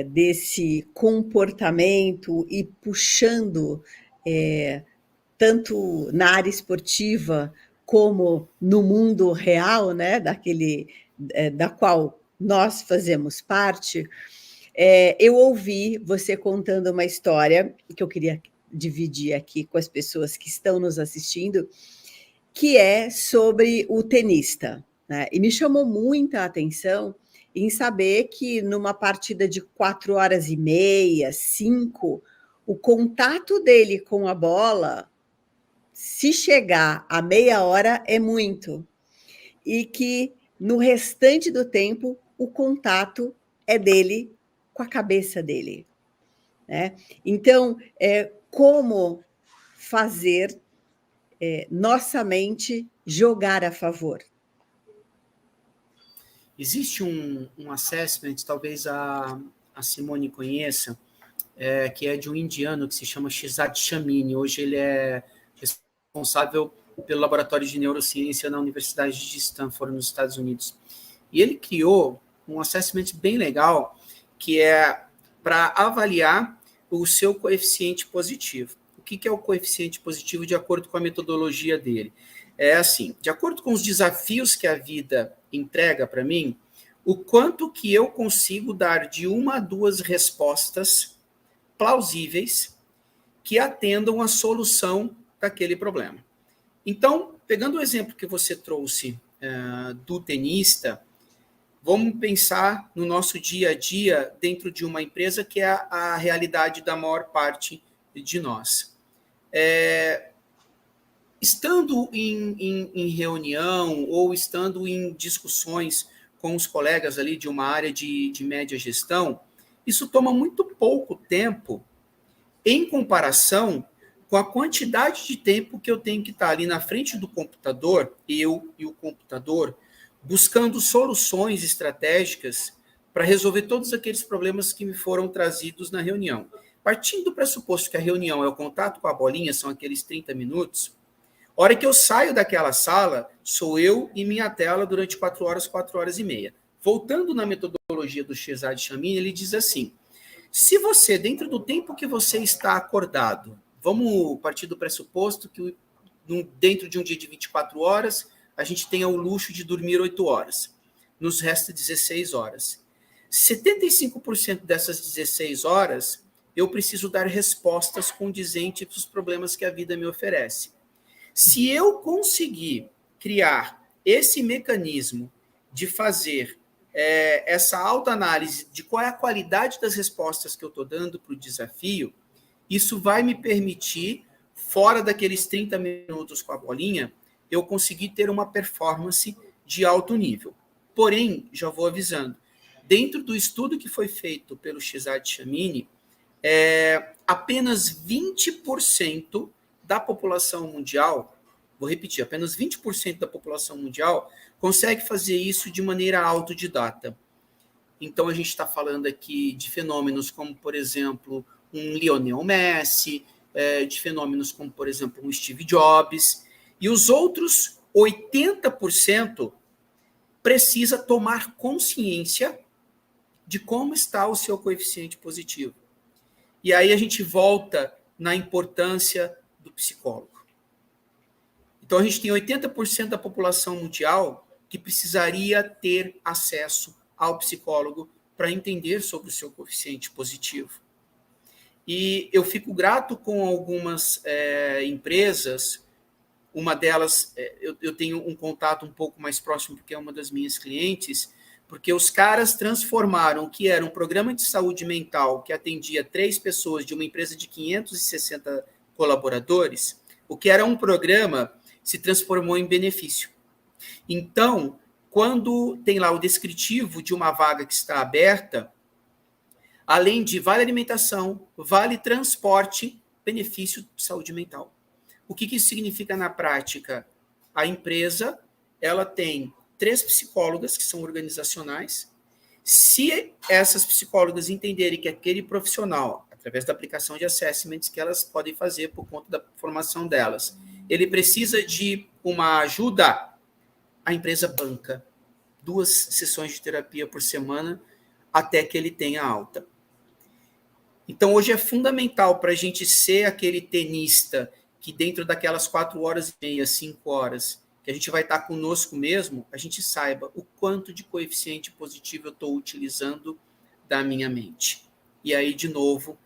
desse comportamento e puxando tanto na área esportiva como no mundo real, né, da qual nós fazemos parte, eu ouvi você contando uma história que eu queria dividir aqui com as pessoas que estão nos assistindo, que é sobre o tenista, né? E me chamou muita atenção em saber que numa partida de 4 horas e meia, 5, o contato dele com a bola, se chegar a meia hora, é muito. E que no restante do tempo, o contato é dele com a cabeça dele, né? Então, como fazer nossa mente jogar a favor? Existe um assessment, talvez a Simone conheça, que é de um indiano que se chama Shizad Shamini. Hoje ele é responsável pelo laboratório de neurociência na Universidade de Stanford, nos Estados Unidos. E ele criou um assessment bem legal, que é para avaliar o seu coeficiente positivo. O que é o coeficiente positivo de acordo com a metodologia dele? É assim, de acordo com os desafios que a vida entrega para mim, o quanto que eu consigo dar de 1 a 2 respostas plausíveis que atendam a solução daquele problema. Então, pegando o exemplo que você trouxe do tenista, vamos pensar no nosso dia a dia dentro de uma empresa que é a realidade da maior parte de nós. Estando em reunião ou estando em discussões com os colegas ali de uma área de média gestão, isso toma muito pouco tempo em comparação com a quantidade de tempo que eu tenho que estar ali na frente do computador, eu e o computador, buscando soluções estratégicas para resolver todos aqueles problemas que me foram trazidos na reunião. Partindo do pressuposto que a reunião é o contato com a bolinha, são aqueles 30 minutos, a hora que eu saio daquela sala, sou eu e minha tela durante 4 horas, 4 horas e meia. Voltando na metodologia do Shizad Shamini, ele diz assim, se você, dentro do tempo que você está acordado, vamos partir do pressuposto que dentro de um dia de 24 horas, a gente tenha o luxo de dormir 8 horas. Nos resta 16 horas. 75% dessas 16 horas, eu preciso dar respostas condizentes para os problemas que a vida me oferece. Se eu conseguir criar esse mecanismo de fazer essa autoanálise de qual é a qualidade das respostas que eu estou dando para o desafio, isso vai me permitir, fora daqueles 30 minutos com a bolinha, eu conseguir ter uma performance de alto nível. Porém, já vou avisando, dentro do estudo que foi feito pelo Shizad Shamini, apenas 20% da população mundial, vou repetir, apenas 20% da população mundial consegue fazer isso de maneira autodidata. Então, a gente está falando aqui de fenômenos como, por exemplo, um Lionel Messi, de fenômenos como, por exemplo, um Steve Jobs, e os outros 80% precisa tomar consciência de como está o seu coeficiente positivo. E aí a gente volta na importância do psicólogo. Então, a gente tem 80% da população mundial que precisaria ter acesso ao psicólogo para entender sobre o seu coeficiente positivo. E eu fico grato com algumas empresas, uma delas, eu tenho um contato um pouco mais próximo, porque é uma das minhas clientes, porque os caras transformaram o que era um programa de saúde mental que atendia 3 pessoas de uma empresa de 560 colaboradores, o que era um programa se transformou em benefício. Então, quando tem lá o descritivo de uma vaga que está aberta, além de vale alimentação, vale transporte, benefício de saúde mental. O que isso significa na prática? A empresa, ela tem 3 psicólogas que são organizacionais. Se essas psicólogas entenderem que aquele profissional, através da aplicação de assessments que elas podem fazer por conta da formação delas, ele precisa de uma ajuda, a empresa banca 2 sessões de terapia por semana até que ele tenha alta. Então, hoje é fundamental para a gente ser aquele tenista que dentro daquelas 4 horas e meia, 5 horas, que a gente vai estar conosco mesmo, a gente saiba o quanto de coeficiente positivo eu estou utilizando da minha mente. E aí, de novo,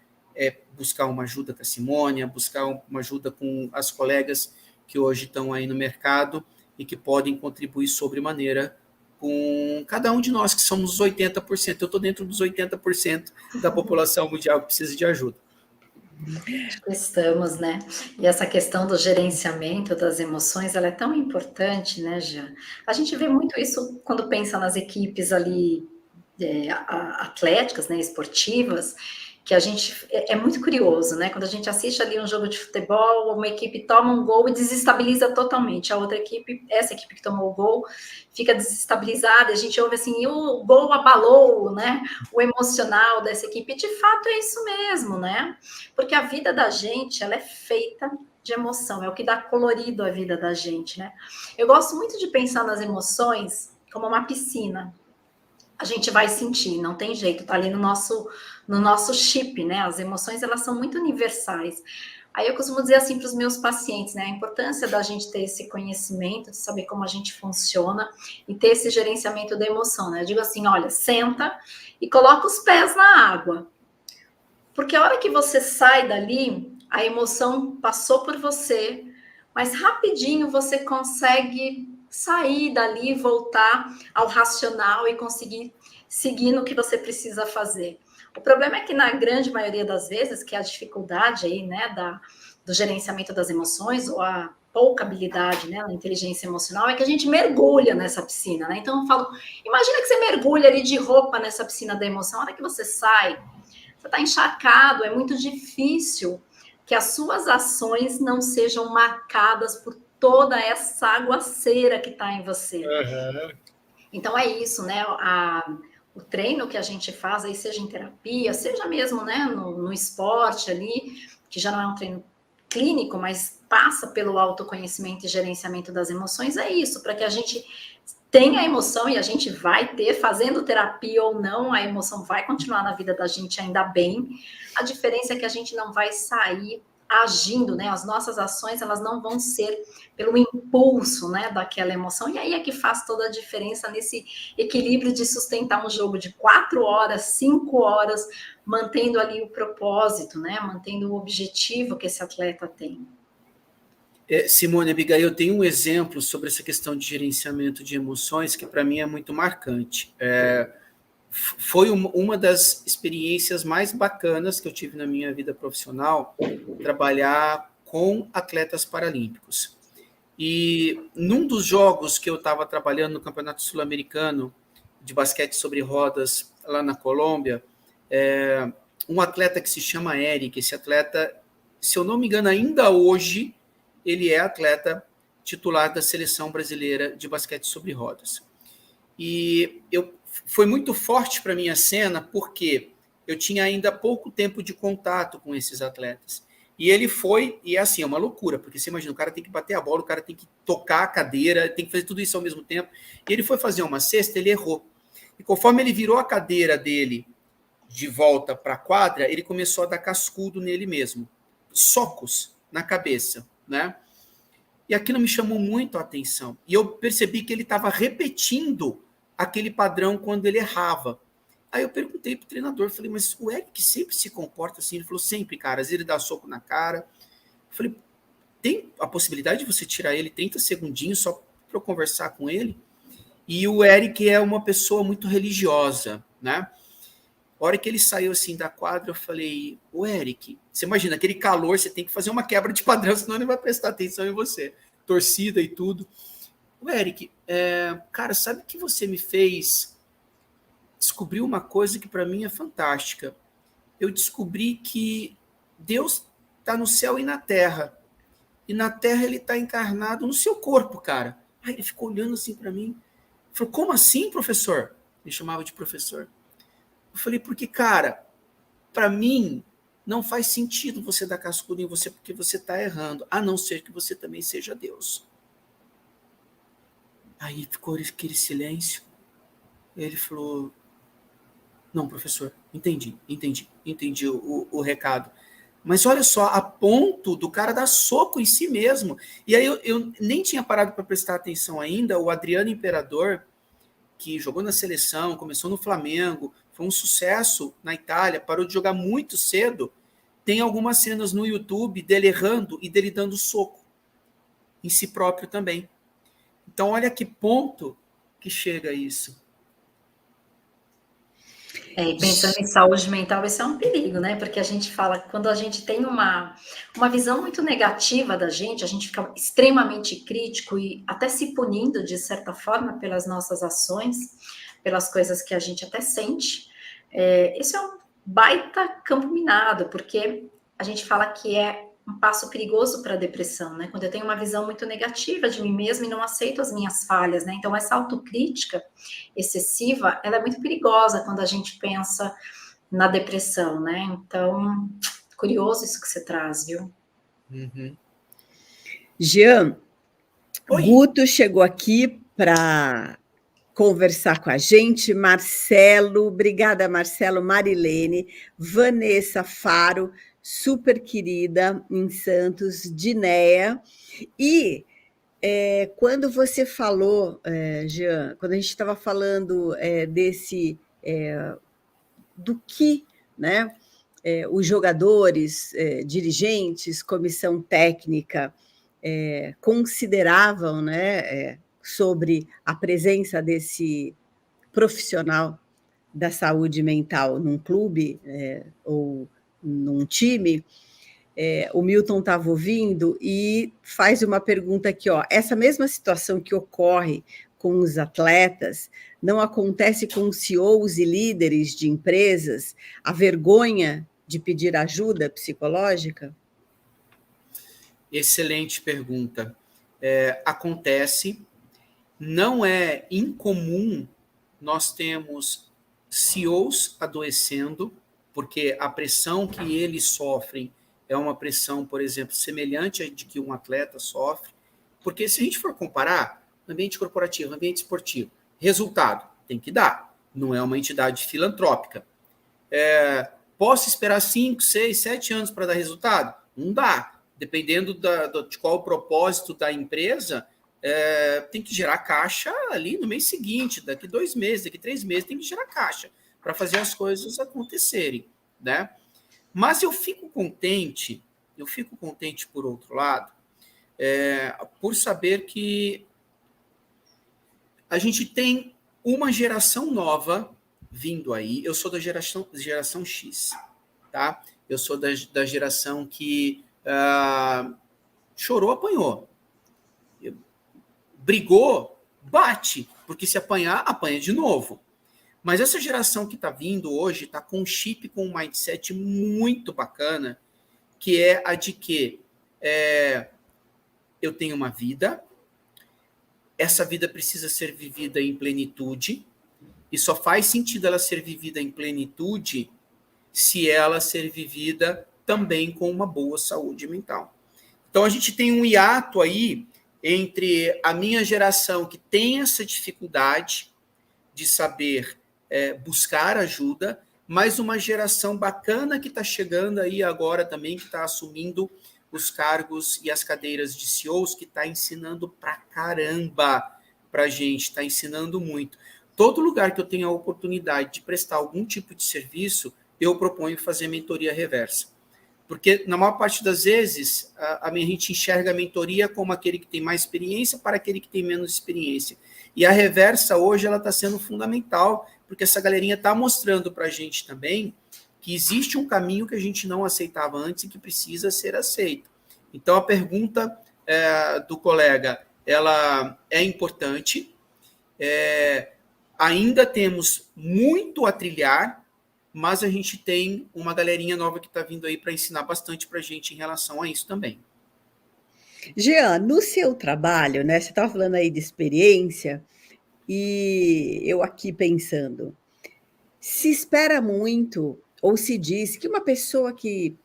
buscar uma ajuda com a Simônia, buscar uma ajuda com as colegas que hoje estão aí no mercado e que podem contribuir sobremaneira com cada um de nós, que somos os 80%. Eu estou dentro dos 80% da população mundial que precisa de ajuda. Acho que estamos, né? E essa questão do gerenciamento das emoções, ela é tão importante, né, Jean? A gente vê muito isso quando pensa nas equipes ali atléticas, né, esportivas, que a gente é muito curioso, né? Quando a gente assiste ali um jogo de futebol, uma equipe toma um gol e desestabiliza totalmente. A outra equipe, essa equipe que tomou o gol, fica desestabilizada. A gente ouve assim, o gol abalou, né? O emocional dessa equipe. E de fato é isso mesmo, né? Porque a vida da gente, ela é feita de emoção, é o que dá colorido à vida da gente, né? Eu gosto muito de pensar nas emoções como uma piscina. A gente vai sentir, não tem jeito, tá ali no nosso chip, né? As emoções, elas são muito universais. Aí eu costumo dizer assim para os meus pacientes, né? A importância da gente ter esse conhecimento, de saber como a gente funciona e ter esse gerenciamento da emoção, né? Eu digo assim, olha, senta e coloca os pés na água. Porque a hora que você sai dali, a emoção passou por você, mas rapidinho você consegue sair dali, voltar ao racional e conseguir seguir no que você precisa fazer. O problema é que na grande maioria das vezes, que é a dificuldade aí, né, do gerenciamento das emoções ou a pouca habilidade, né, na inteligência emocional, é que a gente mergulha nessa piscina, né? Então eu falo, imagina que você mergulha ali de roupa nessa piscina da emoção, a hora que você sai, você está encharcado, é muito difícil que as suas ações não sejam marcadas por toda essa aguaceira que está em você. Uhum. Então é isso, né? O treino que a gente faz aí, seja em terapia, seja mesmo, né, no esporte ali, que já não é um treino clínico, mas passa pelo autoconhecimento e gerenciamento das emoções, é isso, para que a gente tenha a emoção, e a gente vai ter, fazendo terapia ou não, a emoção vai continuar na vida da gente ainda bem. A diferença é que a gente não vai sair agindo, né? As nossas ações, elas não vão ser pelo impulso, né, daquela emoção. E aí é que faz toda a diferença nesse equilíbrio de sustentar um jogo de 4 horas, 5 horas, mantendo ali o propósito, né? Mantendo o objetivo que esse atleta tem. Simone, Abigail, eu tenho um exemplo sobre essa questão de gerenciamento de emoções que para mim é muito marcante. Foi uma das experiências mais bacanas que eu tive na minha vida profissional, trabalhar com atletas paralímpicos. E num dos jogos que eu estava trabalhando no Campeonato Sul-Americano de basquete sobre rodas lá na Colômbia, um atleta que se chama Eric, esse atleta, se eu não me engano, ainda hoje, ele é atleta titular da seleção brasileira de basquete sobre rodas. E foi muito forte para mim a cena, porque eu tinha ainda pouco tempo de contato com esses atletas. E ele foi, e é assim, é uma loucura, porque você imagina, o cara tem que bater a bola, o cara tem que tocar a cadeira, tem que fazer tudo isso ao mesmo tempo. E ele foi fazer uma cesta, ele errou. E conforme ele virou a cadeira dele de volta para a quadra, ele começou a dar cascudo nele mesmo. Socos na cabeça, né? E aquilo me chamou muito a atenção. E eu percebi que ele estava repetindo aquele padrão quando ele errava. Aí eu perguntei pro treinador, falei, mas o Eric sempre se comporta assim? Ele falou, sempre, cara. Às vezes ele dá soco na cara. Eu falei, tem a possibilidade de você tirar ele 30 segundinhos só para eu conversar com ele? E o Eric é uma pessoa muito religiosa, né? A hora que ele saiu assim da quadra, eu falei, o Eric, você imagina, aquele calor, você tem que fazer uma quebra de padrão, senão ele vai prestar atenção em você. Torcida e tudo. O Eric, cara, sabe que você me fez descobrir uma coisa que para mim é fantástica. Eu descobri que Deus está no céu e na terra. E na terra ele está encarnado no seu corpo, cara. Aí ele ficou olhando assim para mim. Falou, como assim, professor? Ele chamava de professor. Eu falei, porque, cara, para mim, não faz sentido você dar cascudo em você porque você está errando, a não ser que você também seja Deus. Aí ficou aquele silêncio. Ele falou, não, professor, entendi o recado. Mas olha só, a ponto do cara dar soco em si mesmo. E aí eu nem tinha parado para prestar atenção ainda, o Adriano Imperador, que jogou na seleção, começou no Flamengo, foi um sucesso na Itália, parou de jogar muito cedo. Tem algumas cenas no YouTube dele errando e dele dando soco em si próprio também. Então, olha que ponto que chega isso. E pensando em saúde mental, esse é um perigo, né? Porque a gente fala, quando a gente tem uma visão muito negativa da gente, a gente fica extremamente crítico e até se punindo, de certa forma, pelas nossas ações, pelas coisas que a gente até sente. Esse é um baita campo minado, porque a gente fala que é um passo perigoso para a depressão, né? Quando eu tenho uma visão muito negativa de mim mesma e não aceito as minhas falhas, né? Então, essa autocrítica excessiva, ela é muito perigosa quando a gente pensa na depressão, né? Então, curioso isso que você traz, viu? Uhum. Jean, oi. Guto chegou aqui para conversar com a gente, Marcelo, obrigada, Marcelo, Marilene, Vanessa Faro, super querida, em Santos, Dinéia, e quando você falou, Jean, quando a gente estava falando do que, né, os jogadores, dirigentes, comissão técnica consideravam, né, sobre a presença desse profissional da saúde mental num clube ou num time, o Milton estava ouvindo e faz uma pergunta aqui, ó. Essa mesma situação que ocorre com os atletas não acontece com CEOs e líderes de empresas? A vergonha de pedir ajuda psicológica? Excelente pergunta. Acontece, não é incomum nós temos CEOs adoecendo, porque a pressão que eles sofrem é uma pressão, por exemplo, semelhante à de que um atleta sofre, porque se a gente for comparar ambiente corporativo, ambiente esportivo, resultado tem que dar, não é uma entidade filantrópica. Posso esperar 5, 6, 7 anos para dar resultado? Não dá. Dependendo de qual o propósito da empresa, tem que gerar caixa ali no mês seguinte, daqui 2 meses, daqui 3 meses, tem que gerar caixa para fazer as coisas acontecerem, né? Mas eu fico contente por outro lado, por saber que a gente tem uma geração nova vindo aí. Eu sou da geração X, tá? Eu sou da geração que chorou, apanhou. Brigou, bate, porque se apanhar, apanha de novo. Mas essa geração que está vindo hoje está com um chip, com um mindset muito bacana, que é a de que eu tenho uma vida, essa vida precisa ser vivida em plenitude, e só faz sentido ela ser vivida em plenitude se ela ser vivida também com uma boa saúde mental. Então, a gente tem um hiato aí entre a minha geração, que tem essa dificuldade de saber buscar ajuda, mas uma geração bacana que está chegando aí agora também, que está assumindo os cargos e as cadeiras de CEOs, que está ensinando pra caramba pra gente, está ensinando muito. Todo lugar que eu tenho a oportunidade de prestar algum tipo de serviço, eu proponho fazer mentoria reversa. Porque, na maior parte das vezes, a gente enxerga a mentoria como aquele que tem mais experiência para aquele que tem menos experiência. E a reversa, hoje, ela está sendo fundamental, porque essa galerinha está mostrando para a gente também que existe um caminho que a gente não aceitava antes e que precisa ser aceito. Então, a pergunta do colega, ela é importante. Ainda temos muito a trilhar, mas a gente tem uma galerinha nova que está vindo aí para ensinar bastante para a gente em relação a isso também. Jean, no seu trabalho, né, você estava falando aí de experiência, e eu aqui pensando, se espera muito, ou se diz que uma pessoa que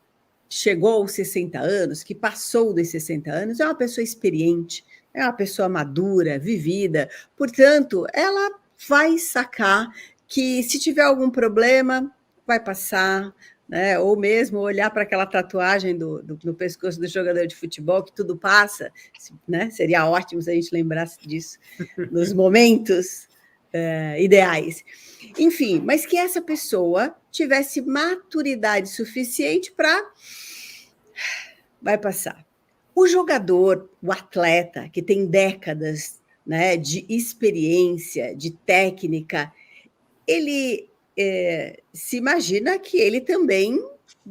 chegou aos 60 anos, que passou dos 60 anos, é uma pessoa experiente, é uma pessoa madura, vivida, portanto, ela vai sacar que se tiver algum problema, vai passar, né? Ou mesmo olhar para aquela tatuagem no pescoço do jogador de futebol, que tudo passa, né? Seria ótimo se a gente lembrasse disso nos momentos ideais. Enfim, mas que essa pessoa tivesse maturidade suficiente para... Vai passar. O jogador, o atleta, que tem décadas, né, de experiência, de técnica, ele se imagina que ele também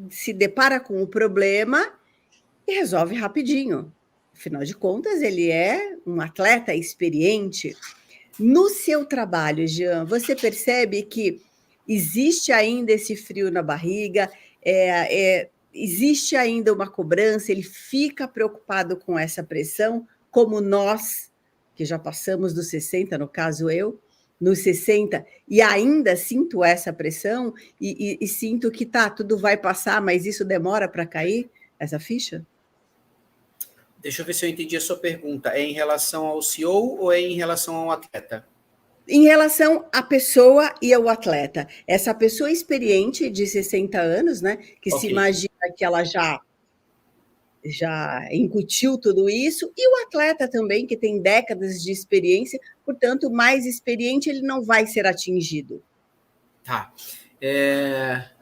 se depara com o problema e resolve rapidinho. Afinal de contas, ele é um atleta experiente. No seu trabalho, Jean, você percebe que existe ainda esse frio na barriga, existe ainda uma cobrança, ele fica preocupado com essa pressão, como nós, que já passamos dos 60, no caso eu, nos 60, e ainda sinto essa pressão, e sinto que tudo vai passar, mas isso demora para cair, essa ficha? Deixa eu ver se eu entendi a sua pergunta. É em relação ao CEO ou é em relação ao atleta? Em relação à pessoa e ao atleta. Essa pessoa experiente de 60 anos, né, que se imagina que ela já incutiu tudo isso, e o atleta também, que tem décadas de experiência, portanto, mais experiente, ele não vai ser atingido. Tá.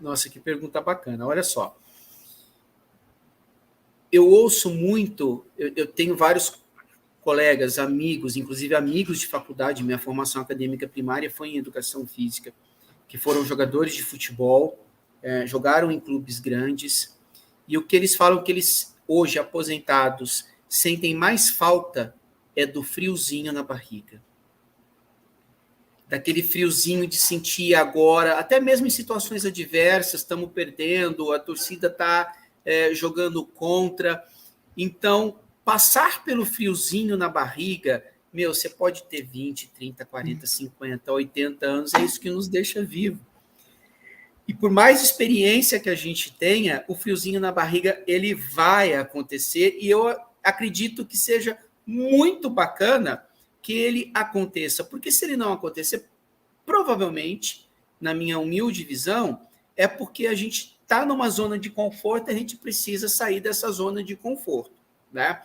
Nossa, que pergunta bacana. Olha só. Eu ouço muito, eu tenho vários colegas, amigos, inclusive amigos de faculdade, minha formação acadêmica primária foi em educação física, que foram jogadores de futebol, jogaram em clubes grandes, e o que eles falam que eles, hoje, aposentados, sentem mais falta é do friozinho na barriga. Daquele friozinho de sentir agora, até mesmo em situações adversas, estamos perdendo, a torcida está jogando contra. Então, passar pelo friozinho na barriga, você pode ter 20, 30, 40, 50, 80 anos, é isso que nos deixa vivo. E por mais experiência que a gente tenha, o friozinho na barriga, ele vai acontecer, e eu acredito que seja muito bacana que ele aconteça, porque se ele não acontecer, provavelmente, na minha humilde visão, é porque a gente está numa zona de conforto e a gente precisa sair dessa zona de conforto, né?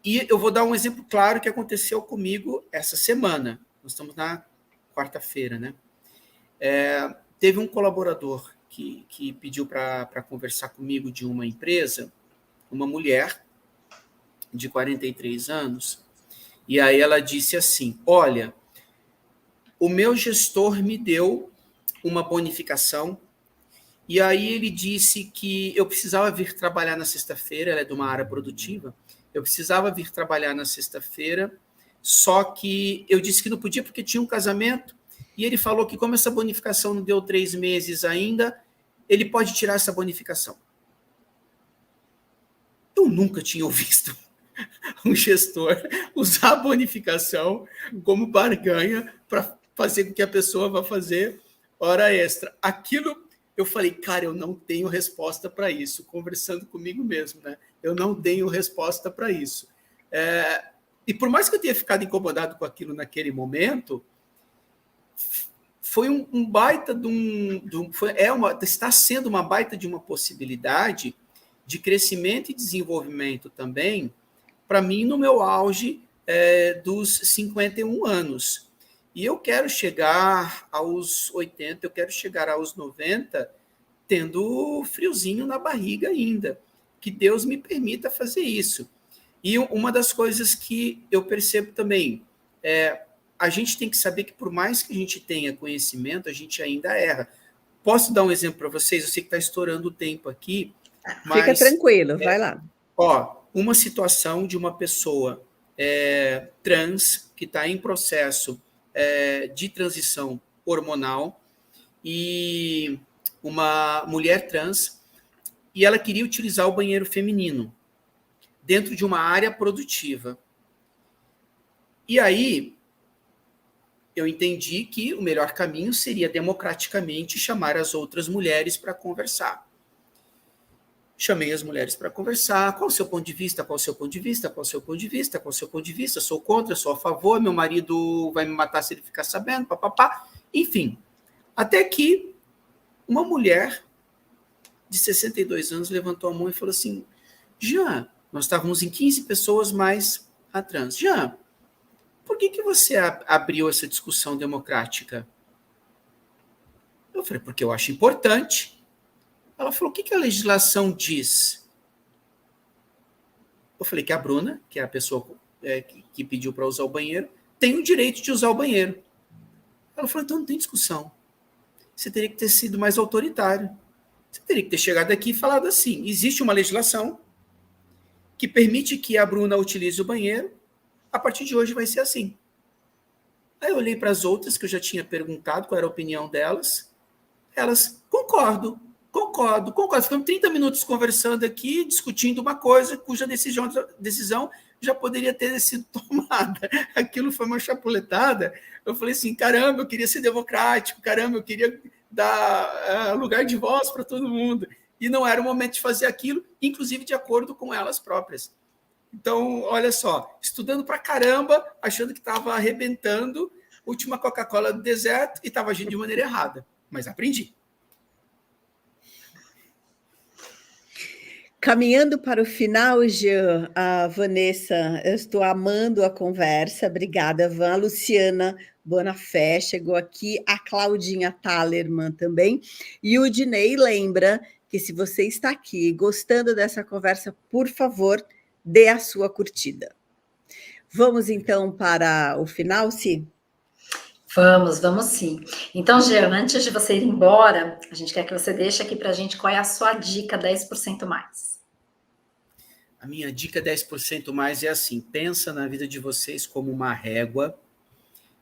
E eu vou dar um exemplo claro que aconteceu comigo essa semana. Nós estamos na quarta-feira, né? Teve um colaborador que pediu para conversar comigo de uma empresa, uma mulher de 43 anos, e aí ela disse assim, olha, o meu gestor me deu uma bonificação, e aí ele disse que eu precisava vir trabalhar na sexta-feira, ela é de uma área produtiva, eu precisava vir trabalhar na sexta-feira, só que eu disse que não podia porque tinha um casamento, e ele falou que como essa bonificação não deu 3 meses ainda, ele pode tirar essa bonificação. Eu nunca tinha visto um gestor usar a bonificação como barganha para fazer com que a pessoa vá fazer hora extra. Aquilo, eu falei, cara, eu não tenho resposta para isso, conversando comigo mesmo, né? Eu não tenho resposta para isso. E por mais que eu tenha ficado incomodado com aquilo naquele momento, foi um baita está sendo uma baita de uma possibilidade de crescimento e desenvolvimento também, para mim, no meu auge dos 51 anos. E eu quero chegar aos 80, eu quero chegar aos 90, tendo friozinho na barriga ainda. Que Deus me permita fazer isso. E uma das coisas que eu percebo também a gente tem que saber que por mais que a gente tenha conhecimento, a gente ainda erra. Posso dar um exemplo para vocês? Eu sei que está estourando o tempo aqui. Mas, fica tranquilo, vai lá. Uma situação de uma pessoa trans que está em processo de transição hormonal e uma mulher trans e ela queria utilizar o banheiro feminino dentro de uma área produtiva. E aí eu entendi que o melhor caminho seria democraticamente chamar as outras mulheres para conversar. Chamei as mulheres para conversar. Qual o seu ponto de vista? Qual o seu ponto de vista? Qual o seu ponto de vista? Qual o seu ponto de vista? Sou contra, sou a favor, meu marido vai me matar se ele ficar sabendo, papapá. Enfim, até que uma mulher de 62 anos levantou a mão e falou assim, Jean, nós estávamos em 15 pessoas mais a trans. Jean, por que você abriu essa discussão democrática? Eu falei, porque eu acho importante. Ela falou, o que a legislação diz? Eu falei que a Bruna, que é a pessoa que pediu para usar o banheiro, tem o direito de usar o banheiro. Ela falou, então não tem discussão. Você teria que ter sido mais autoritário. Você teria que ter chegado aqui e falado assim, existe uma legislação que permite que a Bruna utilize o banheiro, a partir de hoje vai ser assim. Aí eu olhei para as outras, que eu já tinha perguntado qual era a opinião delas, elas, concordo. Ficamos 30 minutos conversando aqui, discutindo uma coisa cuja decisão já poderia ter sido tomada. Aquilo foi uma chapuletada. Eu falei assim, caramba, eu queria ser democrático, caramba, eu queria dar lugar de voz para todo mundo. E não era o momento de fazer aquilo, inclusive de acordo com elas próprias. Então, olha só, estudando pra caramba, achando que estava arrebentando, última Coca-Cola do deserto, e estava agindo de maneira errada. Mas aprendi. Caminhando para o final, Jean, a Vanessa, eu estou amando a conversa, obrigada, Van. A Luciana Bonafé chegou aqui, a Claudinha Talerman também, e o Dinei lembra que se você está aqui gostando dessa conversa, por favor, dê a sua curtida. Vamos então para o final, Si? Vamos sim. Então, Jean, antes de você ir embora, a gente quer que você deixe aqui para a gente qual é a sua dica 10% mais. A minha dica 10% mais é assim, pensa na vida de vocês como uma régua.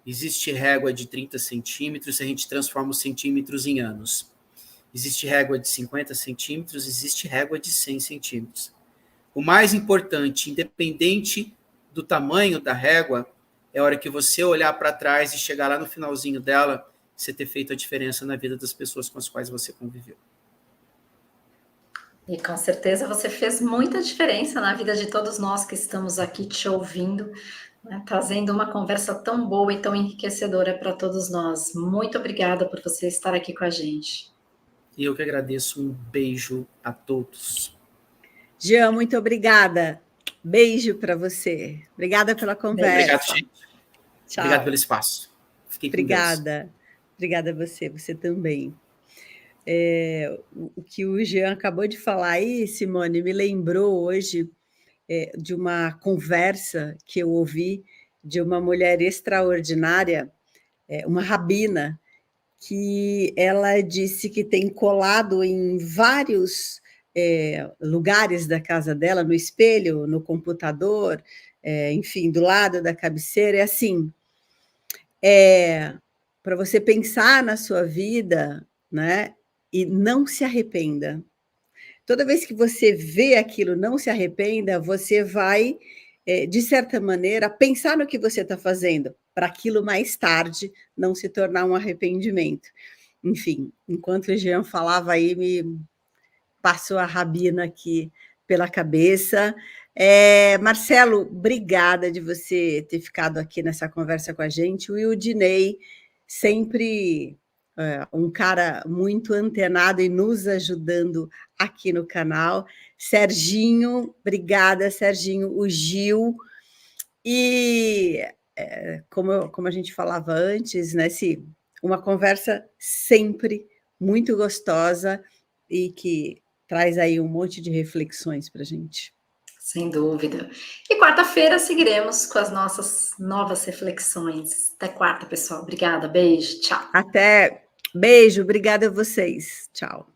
Existe régua de 30 centímetros, a gente transforma os centímetros em anos. Existe régua de 50 centímetros, existe régua de 100 centímetros. O mais importante, independente do tamanho da régua, é a hora que você olhar para trás e chegar lá no finalzinho dela, você ter feito a diferença na vida das pessoas com as quais você conviveu. E com certeza você fez muita diferença na vida de todos nós que estamos aqui te ouvindo, né, trazendo uma conversa tão boa e tão enriquecedora para todos nós. Muito obrigada por você estar aqui com a gente. E eu que agradeço. Um beijo a todos. Jean, muito obrigada. Beijo para você. Obrigada pela conversa. Obrigado, gente. Tchau. Obrigado pelo espaço. Fiquei com Deus. Obrigada a você também. O que o Jean acabou de falar aí, Simone, me lembrou hoje de uma conversa que eu ouvi de uma mulher extraordinária, uma rabina, que ela disse que tem colado em vários lugares da casa dela, no espelho, no computador, enfim, do lado da cabeceira, é assim, para você pensar na sua vida, né, e não se arrependa. Toda vez que você vê aquilo, não se arrependa, você vai, de certa maneira, pensar no que você está fazendo, para aquilo mais tarde não se tornar um arrependimento. Enfim, enquanto o Jean falava aí, me passou a rabina aqui pela cabeça. Marcelo, obrigada de você ter ficado aqui nessa conversa com a gente. O Ildinei, sempre um cara muito antenado e nos ajudando aqui no canal. Serginho, obrigada, Serginho. O Gil. E, como a gente falava antes, né, uma conversa sempre muito gostosa e que traz aí um monte de reflexões para a gente. Sem dúvida. E quarta-feira seguiremos com as nossas novas reflexões. Até quarta, pessoal. Obrigada, beijo, tchau. Até, beijo, obrigada a vocês. Tchau.